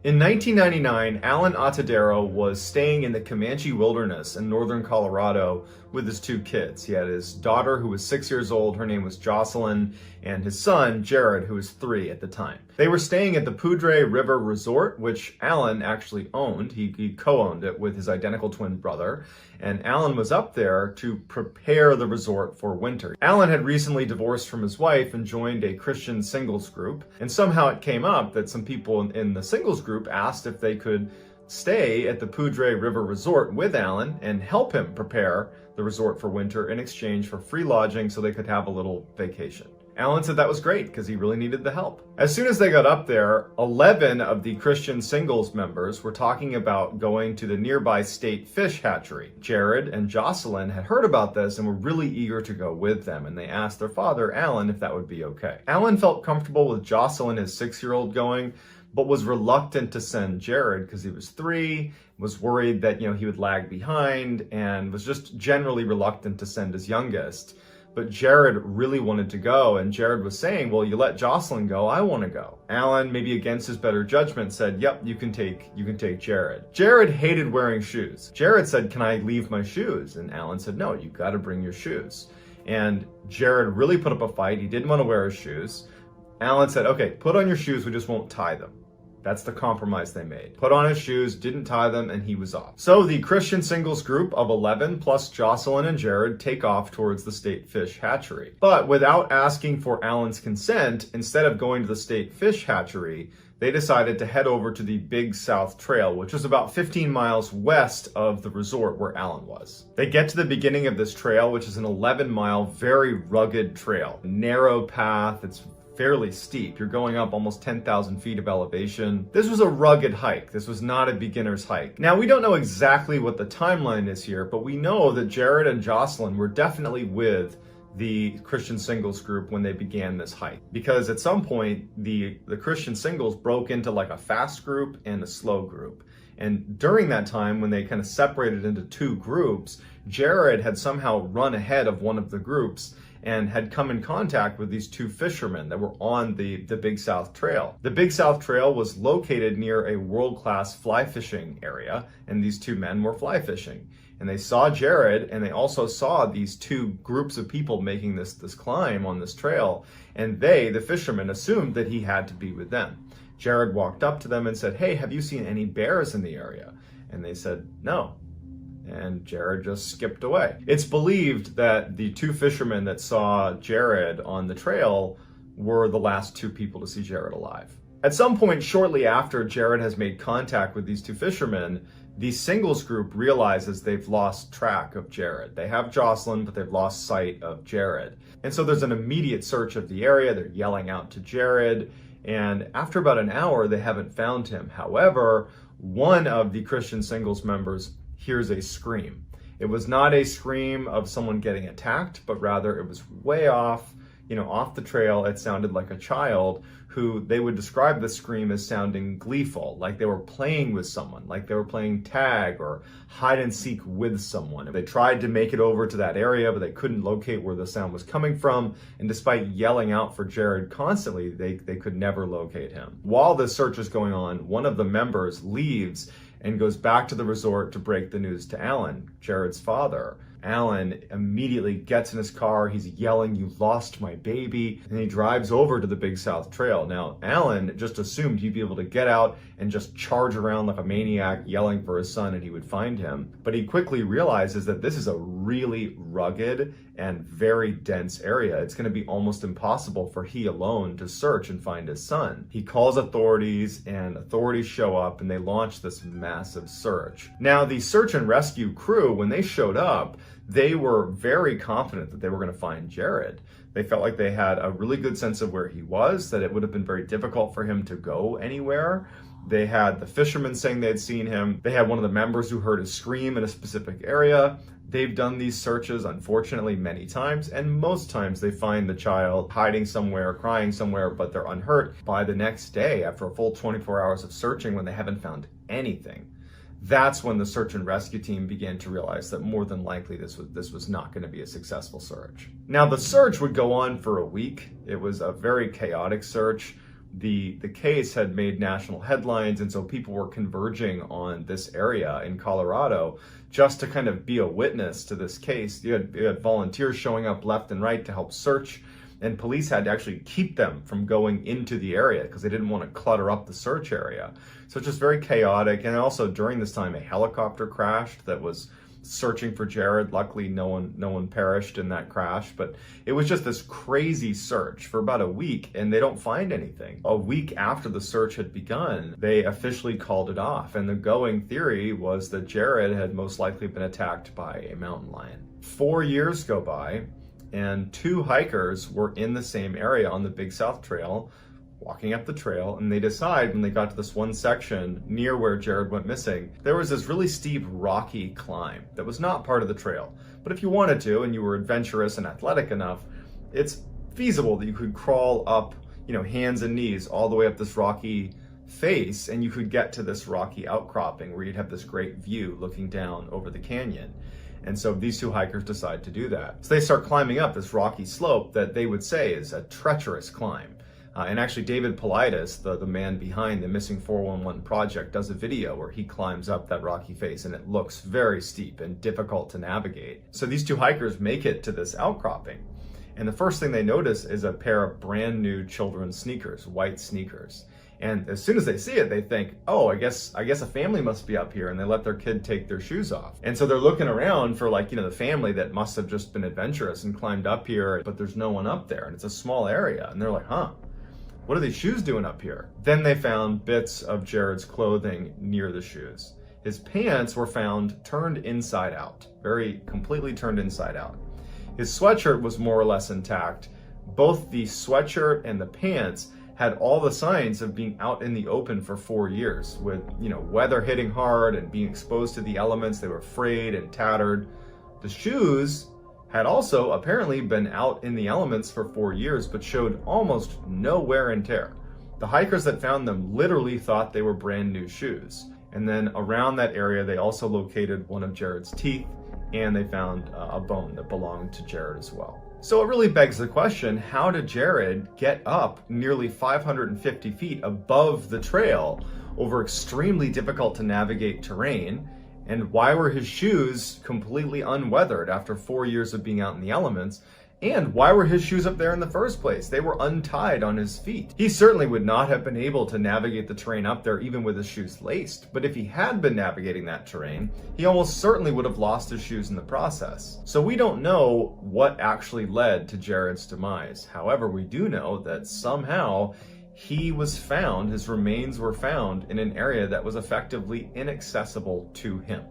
In 1999, Alan Atadero was staying in the Comanche wilderness in northern Colorado with his two kids. He had his daughter, who was 6 years old, her name was Jocelyn, and his son, Jared, who was 3 at the time. They were staying at the Poudre River Resort, which Alan actually owned. He co-owned it with his identical twin brother, and Alan was up there to prepare the resort for winter. Alan had recently divorced from his wife and joined a Christian singles group, and somehow it came up that some people in the singles group asked if they could stay at the Poudre River Resort with Alan and help him prepare the resort for winter in exchange for free lodging so they could have a little vacation. Alan said that was great because he really needed the help. As soon as they got up there, 11 of the Christian singles members were talking about going to the nearby state fish hatchery. Jared and Jocelyn had heard about this and were really eager to go with them, and they asked their father, Alan, if that would be okay. Alan felt comfortable with Jocelyn, his 6-year-old, going, but was reluctant to send Jared because he was 3, was worried that, he would lag behind, and was just generally reluctant to send his youngest. But Jared really wanted to go, and Jared was saying, well, you let Jocelyn go, I want to go. Alan, maybe against his better judgment, said, yep, you can take Jared. Jared hated wearing shoes. Jared said, can I leave my shoes? And Alan said, no, you got to bring your shoes. And Jared really put up a fight. He didn't want to wear his shoes. Alan said, okay, put on your shoes, we just won't tie them. That's the compromise they made. Put on his shoes, didn't tie them, and he was off. So the Christian singles group of 11 plus Jocelyn and Jared take off towards the state fish hatchery. But without asking for Alan's consent, instead of going to the state fish hatchery, they decided to head over to the Big South Trail, which was about 15 miles west of the resort where Alan was. They get to the beginning of this trail, which is an 11-mile, very rugged trail. Narrow path, it's fairly steep. You're going up almost 10,000 feet of elevation. This was a rugged hike. This was not a beginner's hike. Now, we don't know exactly what the timeline is here, but we know that Jared and Jocelyn were definitely with the Christian singles group when they began this hike, because at some point the Christian singles broke into like a fast group and a slow group. And during that time, when they kind of separated into 2 groups, Jared had somehow run ahead of one of the groups and had come in contact with these 2 fishermen that were on the Big South Trail. The Big South Trail was located near a world-class fly fishing area, and these 2 men were fly fishing. And they saw Jared, and they also saw these 2 groups of people making this climb on this trail, and they, the fishermen, assumed that he had to be with them. Jared walked up to them and said, hey, have you seen any bears in the area? And they said, no. And Jared just skipped away. It's believed that the 2 fishermen that saw Jared on the trail were the last 2 people to see Jared alive. At some point shortly after Jared has made contact with these 2 fishermen, the singles group realizes they've lost track of Jared. They have Jocelyn, but they've lost sight of Jared. And so there's an immediate search of the area. They're yelling out to Jared. And after about an hour, they haven't found him. However, one of the Christian singles members hears a scream. It was not a scream of someone getting attacked, but rather it was way off, off the trail. It sounded like a child who they would describe the scream as sounding gleeful, like they were playing with someone, like they were playing tag or hide and seek with someone. They tried to make it over to that area, but they couldn't locate where the sound was coming from. And despite yelling out for Jared constantly, they could never locate him. While this search is going on, one of the members leaves and goes back to the resort to break the news to Alan, Jared's father. Alan immediately gets in his car. He's yelling, "You lost my baby." And he drives over to the Big South Trail. Now, Alan just assumed he'd be able to get out and just charge around like a maniac, yelling for his son, and he would find him. But he quickly realizes that this is a really rugged and very dense area. It's going to be almost impossible for he alone to search and find his son. He calls authorities, and authorities show up, and they launch this massive search. Now, the search and rescue crew, when they showed up, they were very confident that they were going to find Jared. They felt like they had a really good sense of where he was, that it would have been very difficult for him to go anywhere. They had the fishermen saying they'd seen him. They had one of the members who heard a scream in a specific area. They've done these searches, unfortunately, many times, and most times they find the child hiding somewhere, crying somewhere, but they're unhurt. By the next day, after a full 24 hours of searching, when they haven't found anything, that's when the search and rescue team began to realize that more than likely this was not going to be a successful search. Now, the search would go on for a week. It was a very chaotic search. the case had made national headlines, and so people were converging on this area in Colorado just to kind of be a witness to this case. You had volunteers showing up left and right to help search, and police had to actually keep them from going into the area because they didn't want to clutter up the search area. So it's just very chaotic. And also during this time, a helicopter crashed that was searching for Jared. Luckily, no one perished in that crash, but it was just this crazy search for about a week, and they don't find anything. A week after the search had begun, they officially called it off, and the going theory was that Jared had most likely been attacked by a mountain lion. 4 years go by, and 2 hikers were in the same area on the Big South Trail, walking up the trail, and they decide when they got to this one section near where Jared went missing, there was this really steep rocky climb that was not part of the trail. But if you wanted to, and you were adventurous and athletic enough, it's feasible that you could crawl up, hands and knees all the way up this rocky face, and you could get to this rocky outcropping where you'd have this great view looking down over the canyon. And so these 2 hikers decide to do that. So they start climbing up this rocky slope that they would say is a treacherous climb. And actually David Filipitis, the man behind the Missing 411 project, does a video where he climbs up that rocky face, and it looks very steep and difficult to navigate. So these 2 hikers make it to this outcropping, and the first thing they notice is a pair of brand new children's sneakers, white sneakers. And as soon as they see it, they think, oh, I guess a family must be up here, and they let their kid take their shoes off. And so they're looking around for the family that must have just been adventurous and climbed up here, but there's no one up there, and it's a small area, and they're like, what are these shoes doing up here? Then they found bits of Jared's clothing near the shoes. His pants were found turned inside out, very completely turned inside out. His sweatshirt was more or less intact. Both the sweatshirt and the pants had all the signs of being out in the open for 4 years with, weather hitting hard and being exposed to the elements. They were frayed and tattered. The shoes had also apparently been out in the elements for 4 years, but showed almost no wear and tear. The hikers that found them literally thought they were brand new shoes. And then around that area, they also located one of Jared's teeth, and they found a bone that belonged to Jared as well. So it really begs the question, how did Jared get up nearly 550 feet above the trail over extremely difficult to navigate terrain? And why were his shoes completely unweathered after 4 years of being out in the elements? And why were his shoes up there in the first place? They were untied on his feet. He certainly would not have been able to navigate the terrain up there even with his shoes laced. But if he had been navigating that terrain, he almost certainly would have lost his shoes in the process. So we don't know what actually led to Jared's demise. However, we do know that somehow he was found, his remains were found in an area that was effectively inaccessible to him.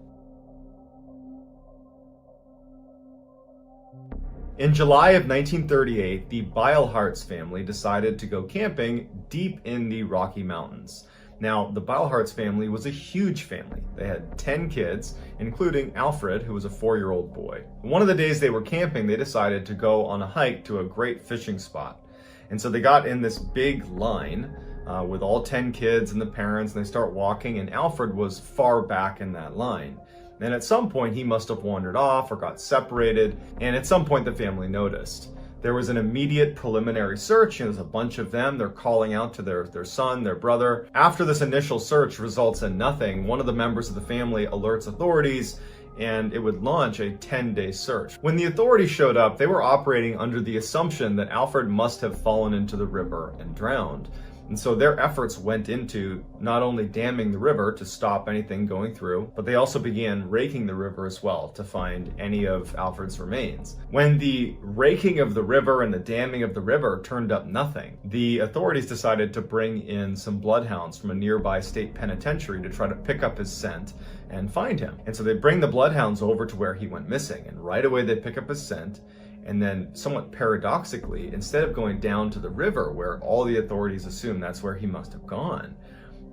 In July of 1938, the Bilehart's family decided to go camping deep in the Rocky Mountains. Now, the Bilehart's family was a huge family. They had 10 kids, including Alfred, who was a 4-year-old boy. One of the days they were camping, they decided to go on a hike to a great fishing spot. And so they got in this big line with all 10 kids and the parents, and they start walking, and Alfred was far back in that line. And at some point, he must have wandered off or got separated, and at some point, the family noticed. There was an immediate preliminary search, and there's a bunch of them. They're calling out to their son, their brother. After this initial search results in nothing, one of the members of the family alerts authorities, and it would launch a 10-day search. When the authorities showed up, they were operating under the assumption that Alfred must have fallen into the river and drowned. And so their efforts went into not only damming the river to stop anything going through, but they also began raking the river as well to find any of Alfred's remains. When the raking of the river and the damming of the river turned up nothing, the authorities decided to bring in some bloodhounds from a nearby state penitentiary to try to pick up his scent and find him. And so they bring the bloodhounds over to where he went missing, and right away they pick up his scent. And then, somewhat paradoxically, instead of going down to the river where all the authorities assume that's where he must have gone,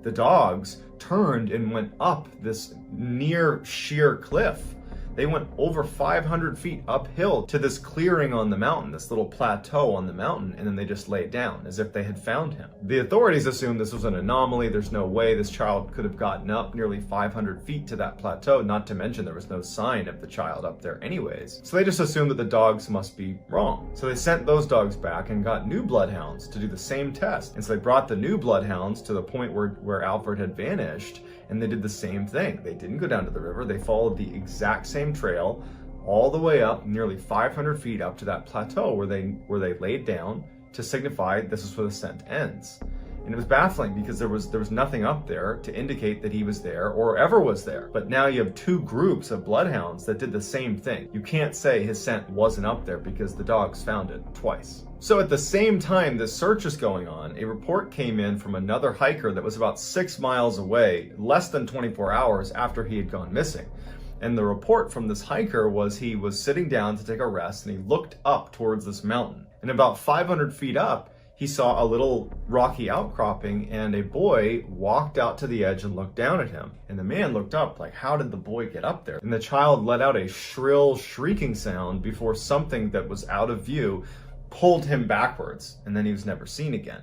the dogs turned and went up this near sheer cliff They went over 500 feet uphill to this clearing on the mountain, this little plateau on the mountain, and then they just laid down as if they had found him. The authorities assumed this was an anomaly. There's no way this child could have gotten up nearly 500 feet to that plateau, not to mention there was no sign of the child up there anyways. So they just assumed that the dogs must be wrong. So they sent those dogs back and got new bloodhounds to do the same test. And so they brought the new bloodhounds to the point where Alfred had vanished, and they did the same thing. They didn't go down to the river. They followed the exact same trail all the way up, nearly 500 feet up to that plateau where they laid down to signify this is where the scent ends. And it was baffling because there was nothing up there to indicate that he was there or ever was there. But now you have two groups of bloodhounds that did the same thing. You can't say his scent wasn't up there because the dogs found it twice. So at the same time this search is going on, a report came in from another hiker that was about 6 miles away, less than 24 hours after he had gone missing. And the report from this hiker was he was sitting down to take a rest and he looked up towards this mountain. And about 500 feet up, he saw a little rocky outcropping and a boy walked out to the edge and looked down at him. And the man looked up like, how did the boy get up there? And the child let out a shrill shrieking sound before something that was out of view pulled him backwards, and then he was never seen again.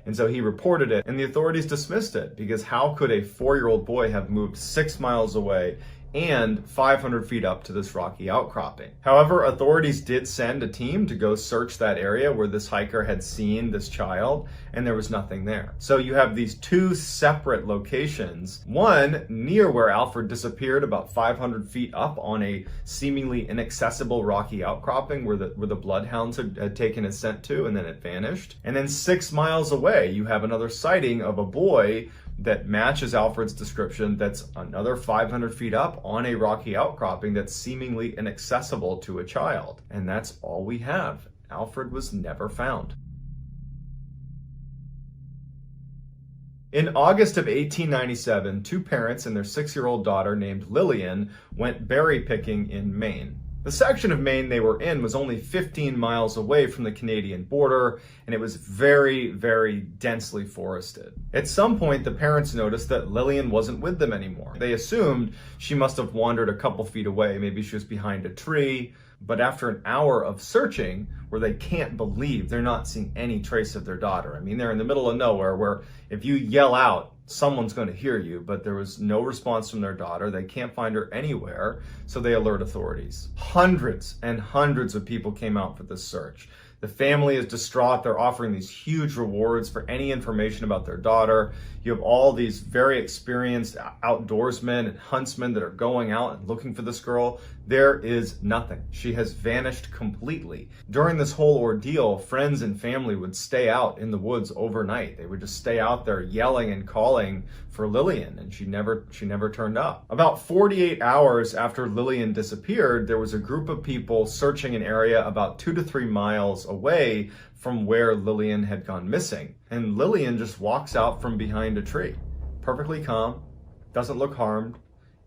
And so he reported it, and the authorities dismissed it because how could a 4-year-old boy have moved 6 miles away and 500 feet up to this rocky outcropping? However, authorities did send a team to go search that area where this hiker had seen this child, and there was nothing there. So you have these two separate locations, one near where Alfred disappeared about 500 feet up on a seemingly inaccessible rocky outcropping where the bloodhounds had taken his scent to, and then it vanished. And then 6 miles away, you have another sighting of a boy that matches Alfred's description that's another 500 feet up on a rocky outcropping that's seemingly inaccessible to a child. And that's all we have. Alfred was never found. In August of 1897, two parents and their 6-year-old daughter named Lillian went berry picking in Maine. The section of Maine they were in was only 15 miles away from the Canadian border, and it was very, very densely forested. At some point, the parents noticed that Lillian wasn't with them anymore. They assumed she must have wandered a couple feet away. Maybe she was behind a tree. But after an hour of searching, where they can't believe they're not seeing any trace of their daughter. I mean, they're in the middle of nowhere where if you yell out, someone's going to hear you, but there was no response from their daughter. They can't find her anywhere, so they alert authorities. Hundreds and hundreds of people came out for this search. The family is distraught. They're offering these huge rewards for any information about their daughter. You have all these very experienced outdoorsmen and huntsmen that are going out and looking for this girl. There is nothing. She has vanished completely. During this whole ordeal, friends and family would stay out in the woods overnight. They would just stay out there yelling and calling for Lillian, and she never turned up. About 48 hours after Lillian disappeared, there was a group of people searching an area about 2 to 3 miles away from where Lillian had gone missing. And Lillian just walks out from behind a tree, perfectly calm, doesn't look harmed,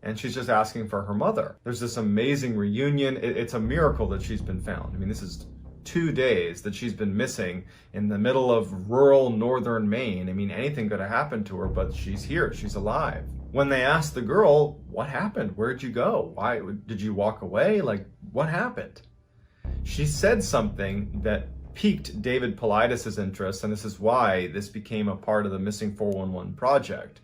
and she's just asking for her mother. There's this amazing reunion. It's a miracle that she's been found. I mean, this is 2 days that she's been missing in the middle of rural northern Maine. I mean, anything could have happened to her, but she's here, she's alive. When they asked the girl, what happened? Where'd you go? Why did you walk away? Like, what happened? She said something that piqued David Filipitis' interest, and this is why this became a part of the Missing 411 project.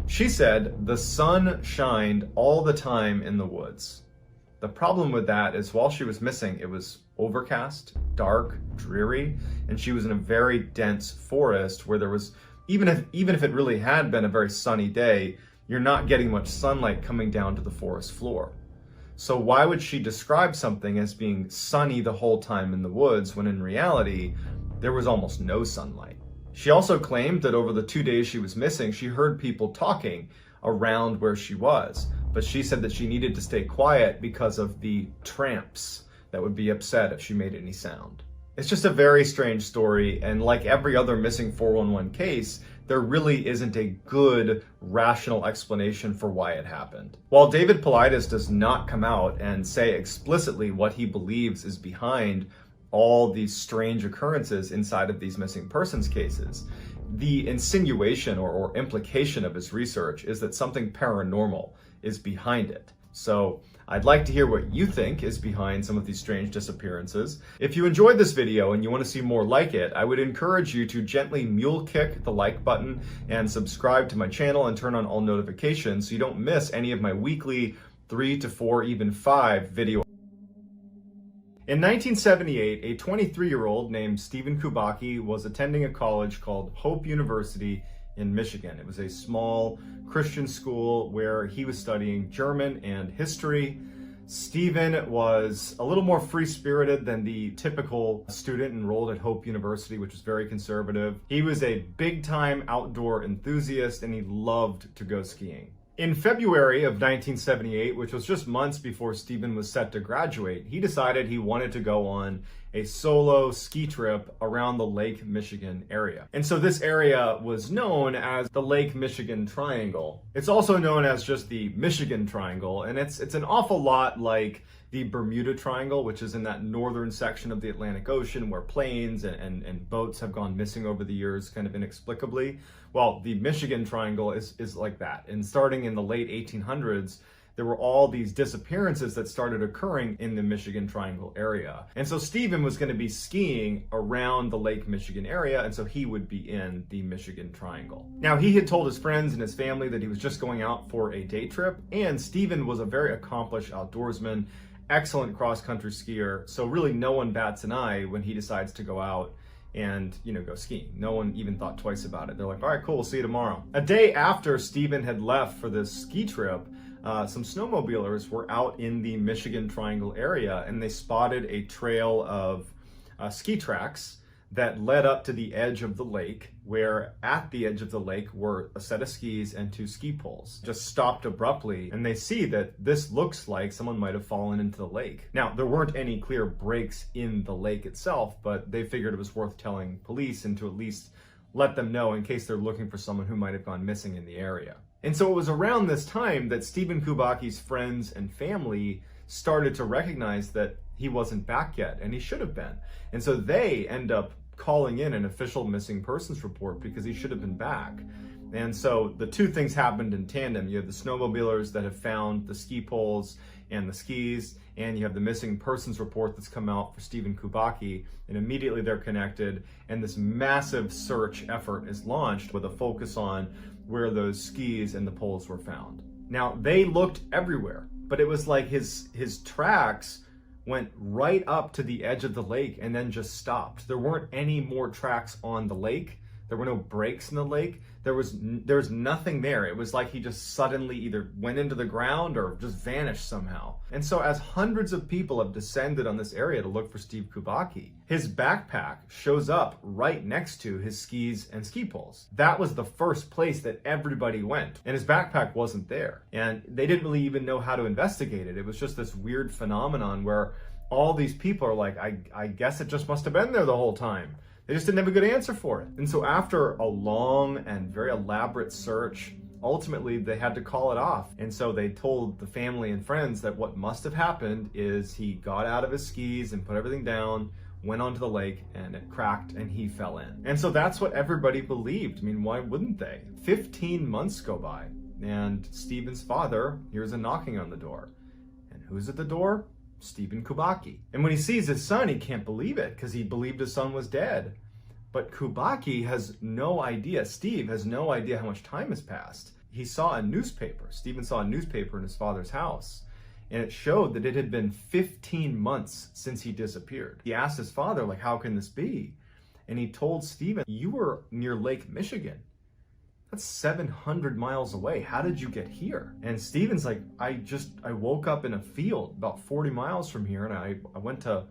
She said, the sun shined all the time in the woods. The problem with that is while she was missing, it was overcast, dark, dreary, and she was in a very dense forest where there was, even if it really had been a very sunny day, you're not getting much sunlight coming down to the forest floor. So why would she describe something as being sunny the whole time in the woods when in reality, there was almost no sunlight? She also claimed that over the 2 days she was missing, she heard people talking around where she was, but she said that she needed to stay quiet because of the tramps that would be upset if she made any sound. It's just a very strange story, and like every other missing 411 case, there really isn't a good, rational explanation for why it happened. While David Filipitis does not come out and say explicitly what he believes is behind all these strange occurrences inside of these missing persons cases, the insinuation or implication of his research is that something paranormal is behind it. So I'd like to hear what you think is behind some of these strange disappearances. If you enjoyed this video and you want to see more like it, I would encourage you to gently mule kick the like button and subscribe to my channel and turn on all notifications so you don't miss any of my weekly 3 to 4, even 5 video. In 1978, a 23-year-old named Stephen Kubaki was attending a college called Hope University in Michigan. It was a small Christian school where he was studying German and history. Stephen was a little more free-spirited than the typical student enrolled at Hope University, which was very conservative. He was a big-time outdoor enthusiast and he loved to go skiing. In February of 1978, which was just months before Stephen was set to graduate, he decided he wanted to go on a solo ski trip around the Lake Michigan area. And so this area was known as the Lake Michigan Triangle. It's also known as just the Michigan Triangle, and it's an awful lot like the Bermuda Triangle, which is in that northern section of the Atlantic Ocean where planes and boats have gone missing over the years kind of inexplicably. Well, the Michigan Triangle is like that. And starting in the late 1800s, there were all these disappearances that started occurring in the Michigan Triangle area. And so Stephen was going to be skiing around the Lake Michigan area, and so he would be in the Michigan Triangle. Now, he had told his friends and his family that he was just going out for a day trip, and Stephen was a very accomplished outdoorsman, excellent cross-country skier, so really no one bats an eye when he decides to go out and, go skiing. No one even thought twice about it. They're like, all right, cool, we'll see you tomorrow. A day after Stephen had left for this ski trip, some snowmobilers were out in the Michigan Triangle area and they spotted a trail of ski tracks that led up to the edge of the lake, where at the edge of the lake were a set of skis and 2 ski poles. Just stopped abruptly, and they see that this looks like someone might have fallen into the lake. Now, there weren't any clear breaks in the lake itself, but they figured it was worth telling police and to at least let them know in case they're looking for someone who might have gone missing in the area. And so it was around this time that Stephen Kubaki's friends and family started to recognize that he wasn't back yet, and he should have been. And so they end up calling in an official missing persons report because he should have been back. And so the two things happened in tandem. You have the snowmobilers that have found the ski poles and the skis, and you have the missing persons report that's come out for Stephen Kubaki, and immediately they're connected, and this massive search effort is launched with a focus on where those skis and the poles were found. Now, they looked everywhere, but it was like his tracks went right up to the edge of the lake and then just stopped. There weren't any more tracks on the lake. There were no breaks in the lake. There was nothing there. It was like he just suddenly either went into the ground or just vanished somehow. And so as hundreds of people have descended on this area to look for Steve Kubaki, his backpack shows up right next to his skis and ski poles. That was the first place that everybody went, and his backpack wasn't there. And they didn't really even know how to investigate it. It was just this weird phenomenon where all these people are like, I guess it just must have been there the whole time. They just didn't have a good answer for it. And so after a long and very elaborate search, ultimately they had to call it off. And so they told the family and friends that what must have happened is he got out of his skis and put everything down, went onto the lake, and it cracked and he fell in. And so that's what everybody believed. I mean, why wouldn't they? 15 months go by and Stephen's father hears a knocking on the door. And who's at the door? Stephen Kubaki. And when he sees his son, he can't believe it because he believed his son was dead. But Kubaki has no idea, Steve has no idea how much time has passed. He saw a newspaper, Stephen saw a newspaper in his father's house, and it showed that it had been 15 months since he disappeared. He asked his father, like, how can this be? And he told Stephen, you were near Lake Michigan. That's 700 miles away. How did you get here? And Stephen's like, I woke up in a field about 40 miles from here, and I went to,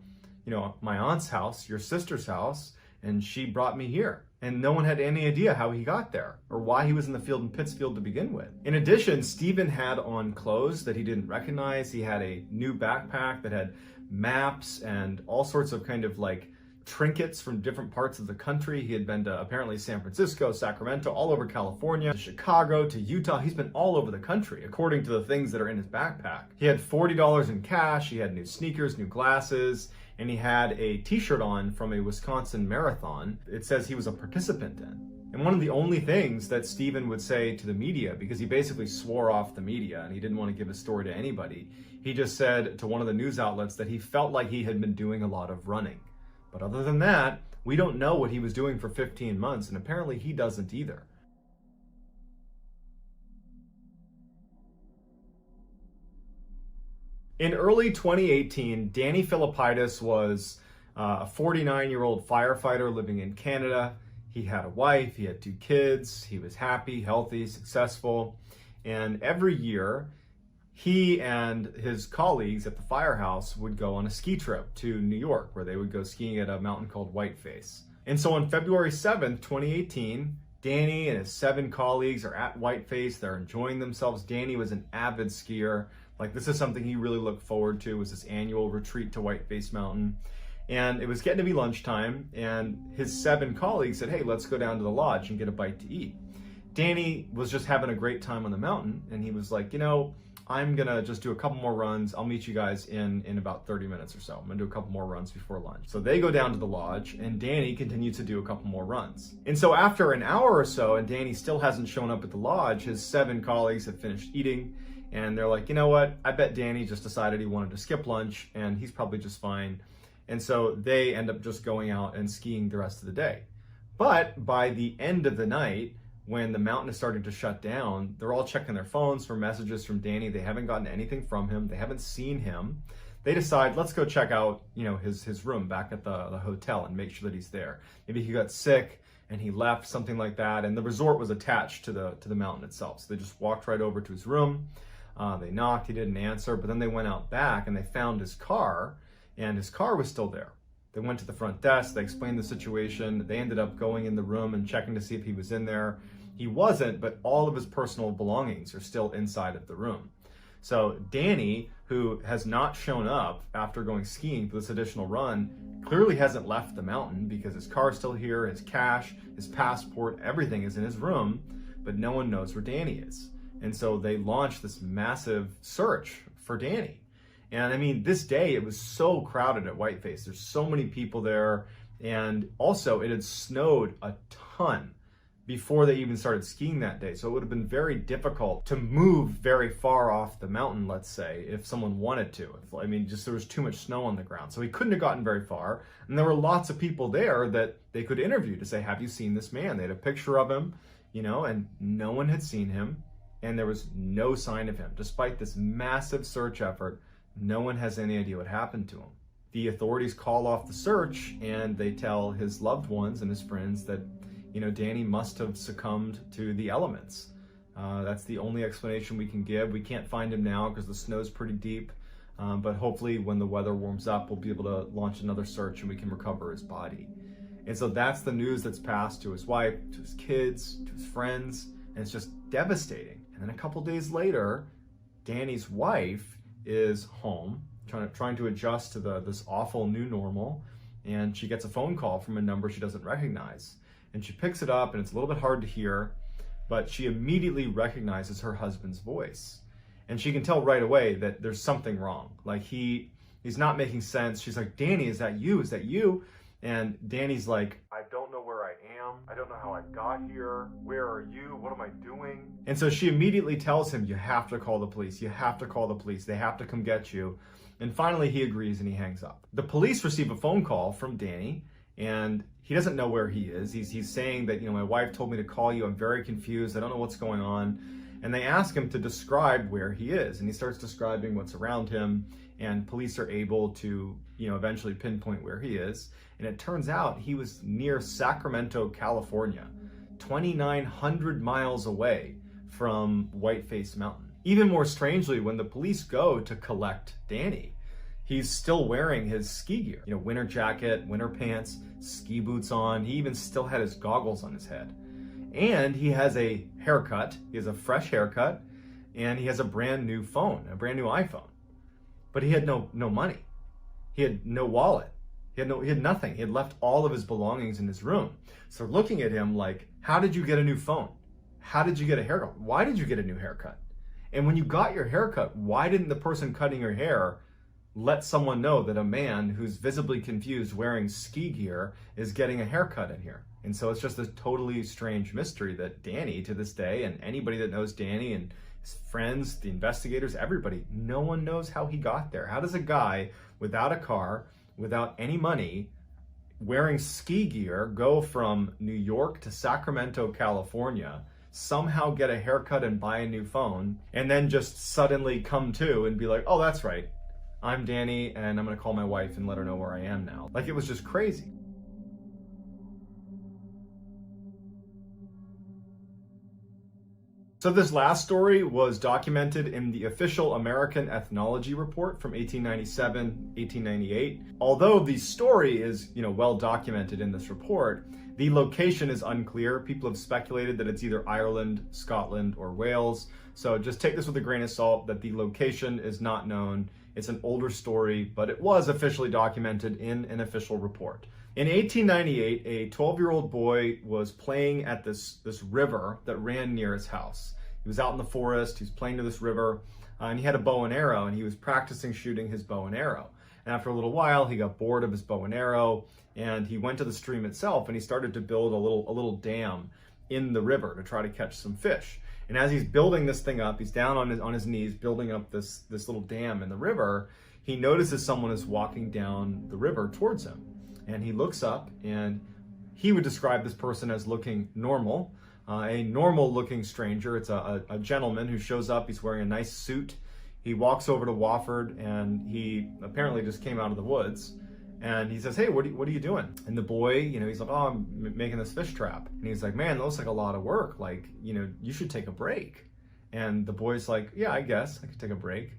my aunt's house, your sister's house, and she brought me here. And no one had any idea how he got there or why he was in the field in Pittsfield to begin with. In addition, Stephen had on clothes that he didn't recognize. He had a new backpack that had maps and all sorts of kind of like trinkets from different parts of the country. He had been to apparently San Francisco, Sacramento, all over California, to Chicago, to Utah. He's been all over the country, according to the things that are in his backpack. He had $40 in cash, he had new sneakers, new glasses, and he had a t-shirt on from a Wisconsin marathon. It says he was a participant in. And one of the only things that Stephen would say to the media, because he basically swore off the media and he didn't want to give his story to anybody, he just said to one of the news outlets that he felt like he had been doing a lot of running. But other than that, we don't know what he was doing for 15 months, and apparently he doesn't either. In early 2018, Danny Filipitis was a 49-year-old firefighter living in Canada. He had a wife, he had 2 kids, he was happy, healthy, successful, and every year he and his colleagues at the firehouse would go on a ski trip to New York, where they would go skiing at a mountain called Whiteface. And so on February 7th, 2018, Danny and his 7 colleagues are at Whiteface. They're enjoying themselves. Danny was an avid skier. Like, this is something he really looked forward to, was this annual retreat to Whiteface Mountain. And it was getting to be lunchtime, and his 7 colleagues said, hey, let's go down to the lodge and get a bite to eat. Danny was just having a great time on the mountain, and he was like, you know, I'm gonna just do a couple more runs. I'll meet you guys in about 30 minutes or so. I'm gonna do a couple more runs before lunch. So they go down to the lodge, and Danny continues to do a couple more runs. And so after an hour or so, and Danny still hasn't shown up at the lodge, his 7 colleagues have finished eating, and they're like, you know what? I bet Danny just decided he wanted to skip lunch, and he's probably just fine. And so they end up just going out and skiing the rest of the day. But by the end of the night, when the mountain is starting to shut down, they're all checking their phones for messages from Danny. They haven't gotten anything from him. They haven't seen him. They decide, let's go check out, you know, his room back at the hotel and make sure that he's there. Maybe he got sick and he left, something like that. And the resort was attached to the mountain itself. So they just walked right over to his room. They knocked, he didn't answer, but then they went out back and they found his car, and his car was still there. They went to the front desk, they explained the situation. They ended up going in the room and checking to see if he was in there. He wasn't, but all of his personal belongings are still inside of the room. So Danny, who has not shown up after going skiing for this additional run, clearly hasn't left the mountain, because his car is still here, his cash, his passport, everything is in his room, but no one knows where Danny is. And so they launched this massive search for Danny. And I mean, this day it was so crowded at Whiteface. There's so many people there. And also it had snowed a ton before they even started skiing that day. So it would have been very difficult to move very far off the mountain, let's say, if someone wanted to. I mean, just there was too much snow on the ground. So he couldn't have gotten very far. And there were lots of people there that they could interview to say, have you seen this man? They had a picture of him, you know, and no one had seen him. And there was no sign of him. Despite this massive search effort, no one has any idea what happened to him. The authorities call off the search, and they tell his loved ones and his friends that, you know, Danny must have succumbed to the elements. That's the only explanation we can give. We can't find him now because the snow's pretty deep, but hopefully when the weather warms up, we'll be able to launch another search and we can recover his body. And so that's the news that's passed to his wife, to his kids, to his friends, and it's just devastating. And then a couple days later, Danny's wife is home, trying to adjust to this awful new normal, and she gets a phone call from a number she doesn't recognize. And she picks it up, and it's a little bit hard to hear, but she immediately recognizes her husband's voice. And she can tell right away that there's something wrong. Like he's not making sense. She's like, Danny, is that you? Is that you? And Danny's like, I don't know where I am. I don't know how I got here. Where are you? What am I doing? And so she immediately tells him, you have to call the police. You have to call the police. They have to come get you. And finally he agrees and he hangs up. The police receive a phone call from Danny, and he doesn't know where he is. He's saying that, you know, my wife told me to call you. I'm very confused. I don't know what's going on. And they ask him to describe where he is. And he starts describing what's around him. And police are able to, you know, eventually pinpoint where he is. And it turns out he was near Sacramento, California, 2,900 miles away from Whiteface Mountain. Even more strangely, when the police go to collect Danny, he's still wearing his ski gear. You know, winter jacket, winter pants, ski boots on. He even still had his goggles on his head. And he has a haircut. He has a fresh haircut. And he has a brand new phone, a brand new iPhone. But he had no money. He had no wallet. He had nothing. He had left all of his belongings in his room. So looking at him like, how did you get a new phone? How did you get a haircut? Why did you get a new haircut? And when you got your haircut, why didn't the person cutting your hair let someone know that a man who's visibly confused wearing ski gear is getting a haircut in here? And so it's just a totally strange mystery that Danny, to this day, and anybody that knows Danny and his friends, the investigators, everybody, no one knows how he got there. How does a guy without a car, without any money, wearing ski gear, go from New York to Sacramento, California, somehow get a haircut and buy a new phone, and then just suddenly come to and be like, oh, that's right, I'm Danny, and I'm gonna call my wife and let her know where I am now. Like, it was just crazy. So this last story was documented in the official American Ethnology Report from 1897, 1898. Although the story is, well documented in this report, the location is unclear. People have speculated that it's either Ireland, Scotland, or Wales. So just take this with a grain of salt that the location is not known. It's an older story, but it was officially documented in an official report. In 1898, a 12-year-old boy was playing at this river that ran near his house. He was out in the forest, he was playing to this river, and he had a bow and arrow, and he was practicing shooting his bow and arrow. And after a little while, he got bored of his bow and arrow, and he went to the stream itself, and he started to build a little dam in the river to try to catch some fish. And as he's building this thing up, he's down on his knees building up this little dam in the river, he notices someone is walking down the river towards him. And he looks up, and he would describe this person as looking normal, a normal-looking stranger. It's a gentleman who shows up. He's wearing a nice suit. He walks over to Wofford, and he apparently just came out of the woods. And he says, hey, what are you doing? And the boy, he's like, oh, I'm making this fish trap. And he's like, man, that looks like a lot of work. Like, you should take a break. And the boy's like, yeah, I guess I could take a break.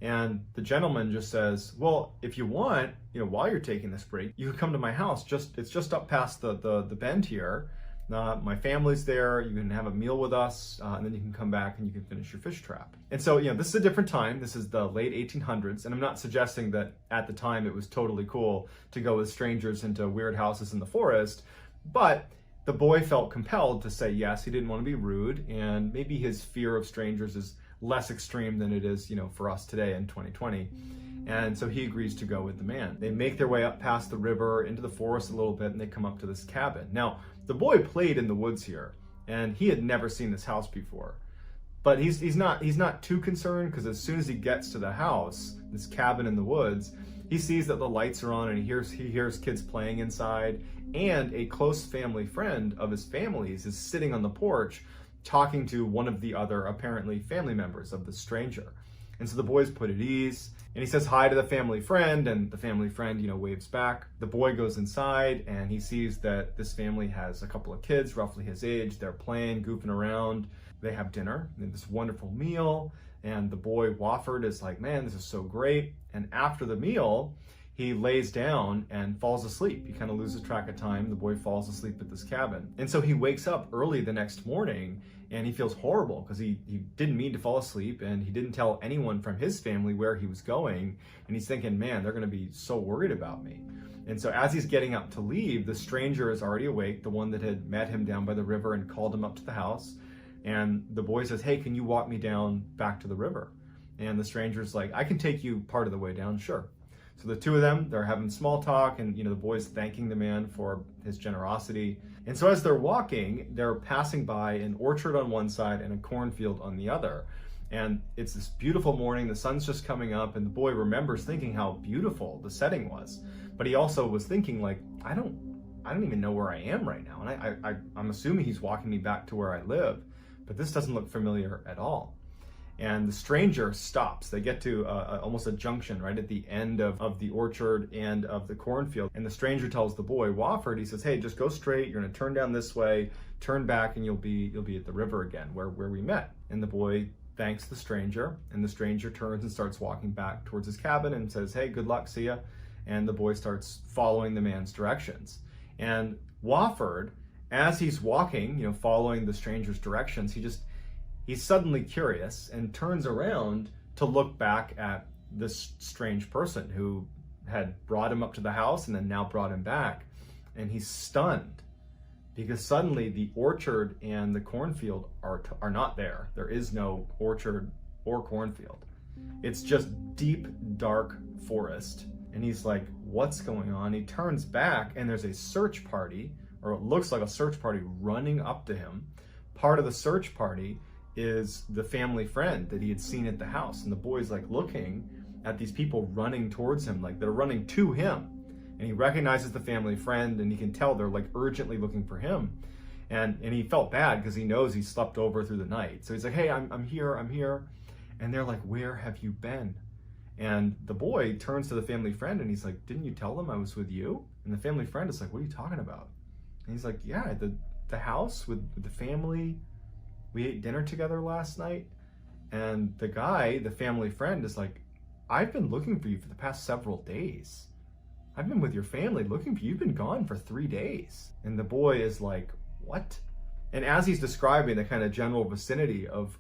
And the gentleman just says, well, if you want, while you're taking this break, you can come to my house. It's just up past the bend here. My family's there. You can have a meal with us, and then you can come back and you can finish your fish trap. And so, this is a different time. This is the late 1800s, and I'm not suggesting that at the time it was totally cool to go with strangers into weird houses in the forest, but the boy felt compelled to say yes. He didn't want to be rude, and maybe his fear of strangers is less extreme than it is, for us today in 2020. And so he agrees to go with the man. They make their way up past the river into the forest a little bit, and they come up to this cabin. Now, the boy played in the woods here, and he had never seen this house before. But he's not too concerned, because as soon as he gets to the house, this cabin in the woods, he sees that the lights are on, and he hears kids playing inside, and a close family friend of his family's is sitting on the porch talking to one of the other apparently family members of the stranger. And so the boy's put at ease, and he says hi to the family friend, and the family friend, waves back. The boy goes inside, and he sees that this family has a couple of kids, roughly his age. They're playing, goofing around. They have dinner, they have this wonderful meal, and the boy, Wofford, is like, man, this is so great. And after the meal, he lays down and falls asleep. He kind of loses track of time. The boy falls asleep at this cabin. And so he wakes up early the next morning, and he feels horrible because he didn't mean to fall asleep, and he didn't tell anyone from his family where he was going. And he's thinking, man, they're going to be so worried about me. And so as he's getting up to leave, the stranger is already awake, the one that had met him down by the river and called him up to the house. And the boy says, hey, can you walk me down back to the river? And the stranger's like, I can take you part of the way down, sure. So the two of them, they're having small talk, and the boy's thanking the man for his generosity. And so as they're walking, they're passing by an orchard on one side and a cornfield on the other. And it's this beautiful morning, the sun's just coming up, and the boy remembers thinking how beautiful the setting was. But he also was thinking, like, I don't even know where I am right now. And I'm assuming he's walking me back to where I live, but this doesn't look familiar at all. And the stranger stops. They get to almost a junction right at the end of the orchard and of the cornfield. And the stranger tells the boy, Wofford, he says, hey, just go straight. You're going to turn down this way, turn back, and you'll be at the river again where we met. And the boy thanks the stranger, and the stranger turns and starts walking back towards his cabin and says, hey, good luck, see ya. And the boy starts following the man's directions. And Wofford, as he's walking, following the stranger's directions, he's suddenly curious and turns around to look back at this strange person who had brought him up to the house and then now brought him back. And he's stunned because suddenly the orchard and the cornfield are not there. There is no orchard or cornfield. It's just deep, dark forest. And he's like, what's going on? He turns back, and there's a search party or it looks like a search party running up to him. Part of the search party is the family friend that he had seen at the house. And the boy's like looking at these people running towards him, like they're running to him. And he recognizes the family friend, and he can tell they're like urgently looking for him. And he felt bad because he knows he slept over through the night. So he's like, hey, I'm here. And they're like, where have you been? And the boy turns to the family friend and he's like, didn't you tell them I was with you? And the family friend is like, what are you talking about? And he's like, yeah, the house with the family. We ate dinner together last night. And the guy, the family friend, is like, I've been looking for you for the past several days. I've been with your family looking for you. You've been gone for 3 days. And the boy is like, what? And as he's describing the kind of general vicinity of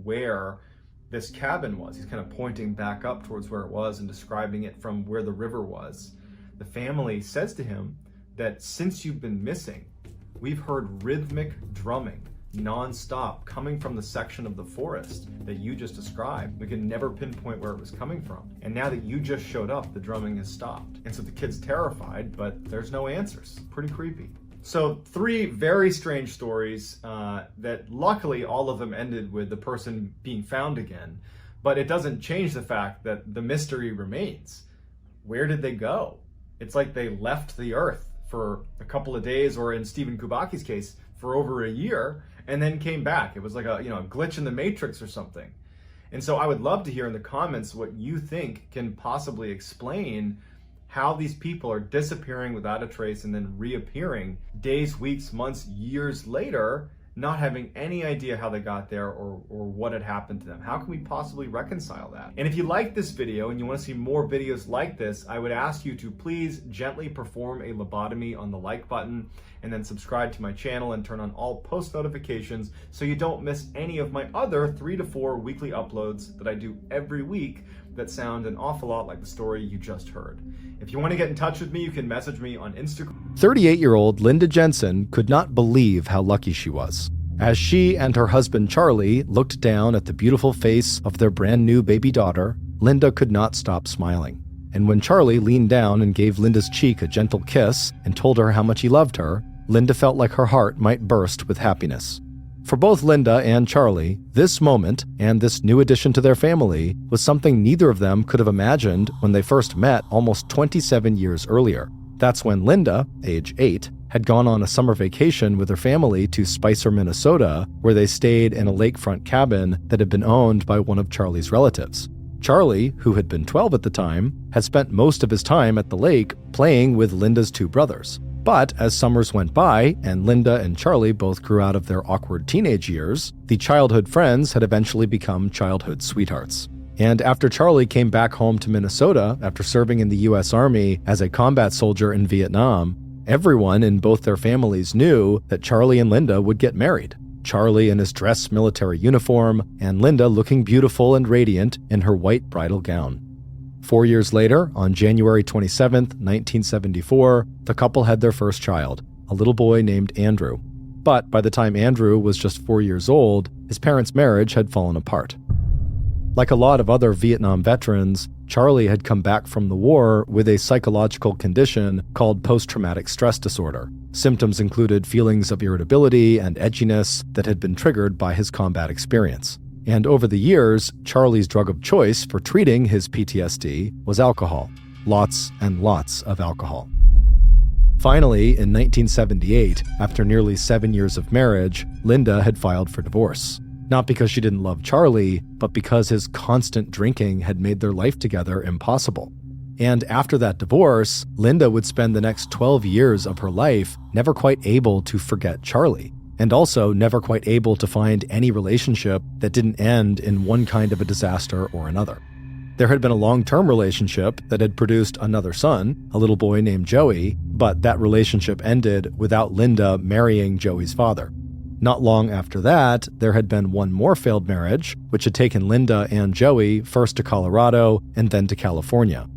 where this cabin was, he's kind of pointing back up towards where it was and describing it from where the river was. The family says to him that since you've been missing, we've heard rhythmic drumming non-stop coming from the section of the forest that you just described. We could never pinpoint where it was coming from. And now that you just showed up, the drumming has stopped. And so the kid's terrified, but there's no answers. Pretty creepy. So 3 very strange stories that luckily all of them ended with the person being found again, but it doesn't change the fact that the mystery remains. Where did they go? It's like they left the earth for a couple of days, or in Stephen Kubaki's case, for over a year, and then came back. It was like a glitch in the matrix or something. And so I would love to hear in the comments what you think can possibly explain how these people are disappearing without a trace and then reappearing days, weeks, months, years later, not having any idea how they got there or what had happened to them. How can we possibly reconcile that? And if you like this video and you want to see more videos like this, I would ask you to please gently perform a lobotomy on the like button, and then subscribe to my channel and turn on all post notifications so you don't miss any of my other 3 to 4 weekly uploads that I do every week that sound an awful lot like the story you just heard. If you want to get in touch with me, you can message me on Instagram. 38-year-old Linda Jensen could not believe how lucky she was. As she and her husband Charlie looked down at the beautiful face of their brand new baby daughter, Linda could not stop smiling. And when Charlie leaned down and gave Linda's cheek a gentle kiss and told her how much he loved her, Linda felt like her heart might burst with happiness. For both Linda and Charlie, this moment and this new addition to their family was something neither of them could have imagined when they first met almost 27 years earlier. That's when Linda, age 8, had gone on a summer vacation with her family to Spicer, Minnesota, where they stayed in a lakefront cabin that had been owned by one of Charlie's relatives. Charlie, who had been 12 at the time, had spent most of his time at the lake playing with Linda's 2 brothers. But as summers went by and Linda and Charlie both grew out of their awkward teenage years, the childhood friends had eventually become childhood sweethearts. And after Charlie came back home to Minnesota after serving in the U.S. Army as a combat soldier in Vietnam, everyone in both their families knew that Charlie and Linda would get married. Charlie in his dress military uniform, and Linda looking beautiful and radiant in her white bridal gown. 4 years later, on January 27, 1974, the couple had their first child, a little boy named Andrew. But by the time Andrew was just 4 years old, his parents' marriage had fallen apart. Like a lot of other Vietnam veterans, Charlie had come back from the war with a psychological condition called post-traumatic stress disorder. Symptoms included feelings of irritability and edginess that had been triggered by his combat experience. And over the years, Charlie's drug of choice for treating his PTSD was alcohol. Lots and lots of alcohol. Finally, in 1978, after nearly 7 years of marriage, Linda had filed for divorce. Not because she didn't love Charlie, but because his constant drinking had made their life together impossible. And after that divorce, Linda would spend the next 12 years of her life never quite able to forget Charlie, and also never quite able to find any relationship that didn't end in one kind of a disaster or another. There had been a long-term relationship that had produced another son, a little boy named Joey, but that relationship ended without Linda marrying Joey's father. Not long after that, there had been one more failed marriage, which had taken Linda and Joey first to Colorado and then to California.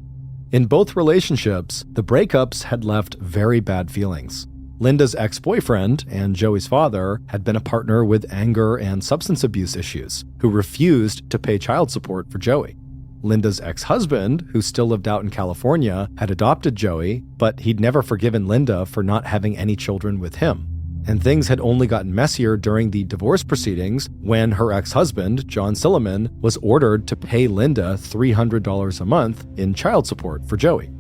In both relationships, the breakups had left very bad feelings. Linda's ex-boyfriend and Joey's father had been a partner with anger and substance abuse issues, who refused to pay child support for Joey. Linda's ex-husband, who still lived out in California, had adopted Joey, but he'd never forgiven Linda for not having any children with him. And things had only gotten messier during the divorce proceedings when her ex-husband, John Silliman, was ordered to pay Linda $300 a month in child support for Joey.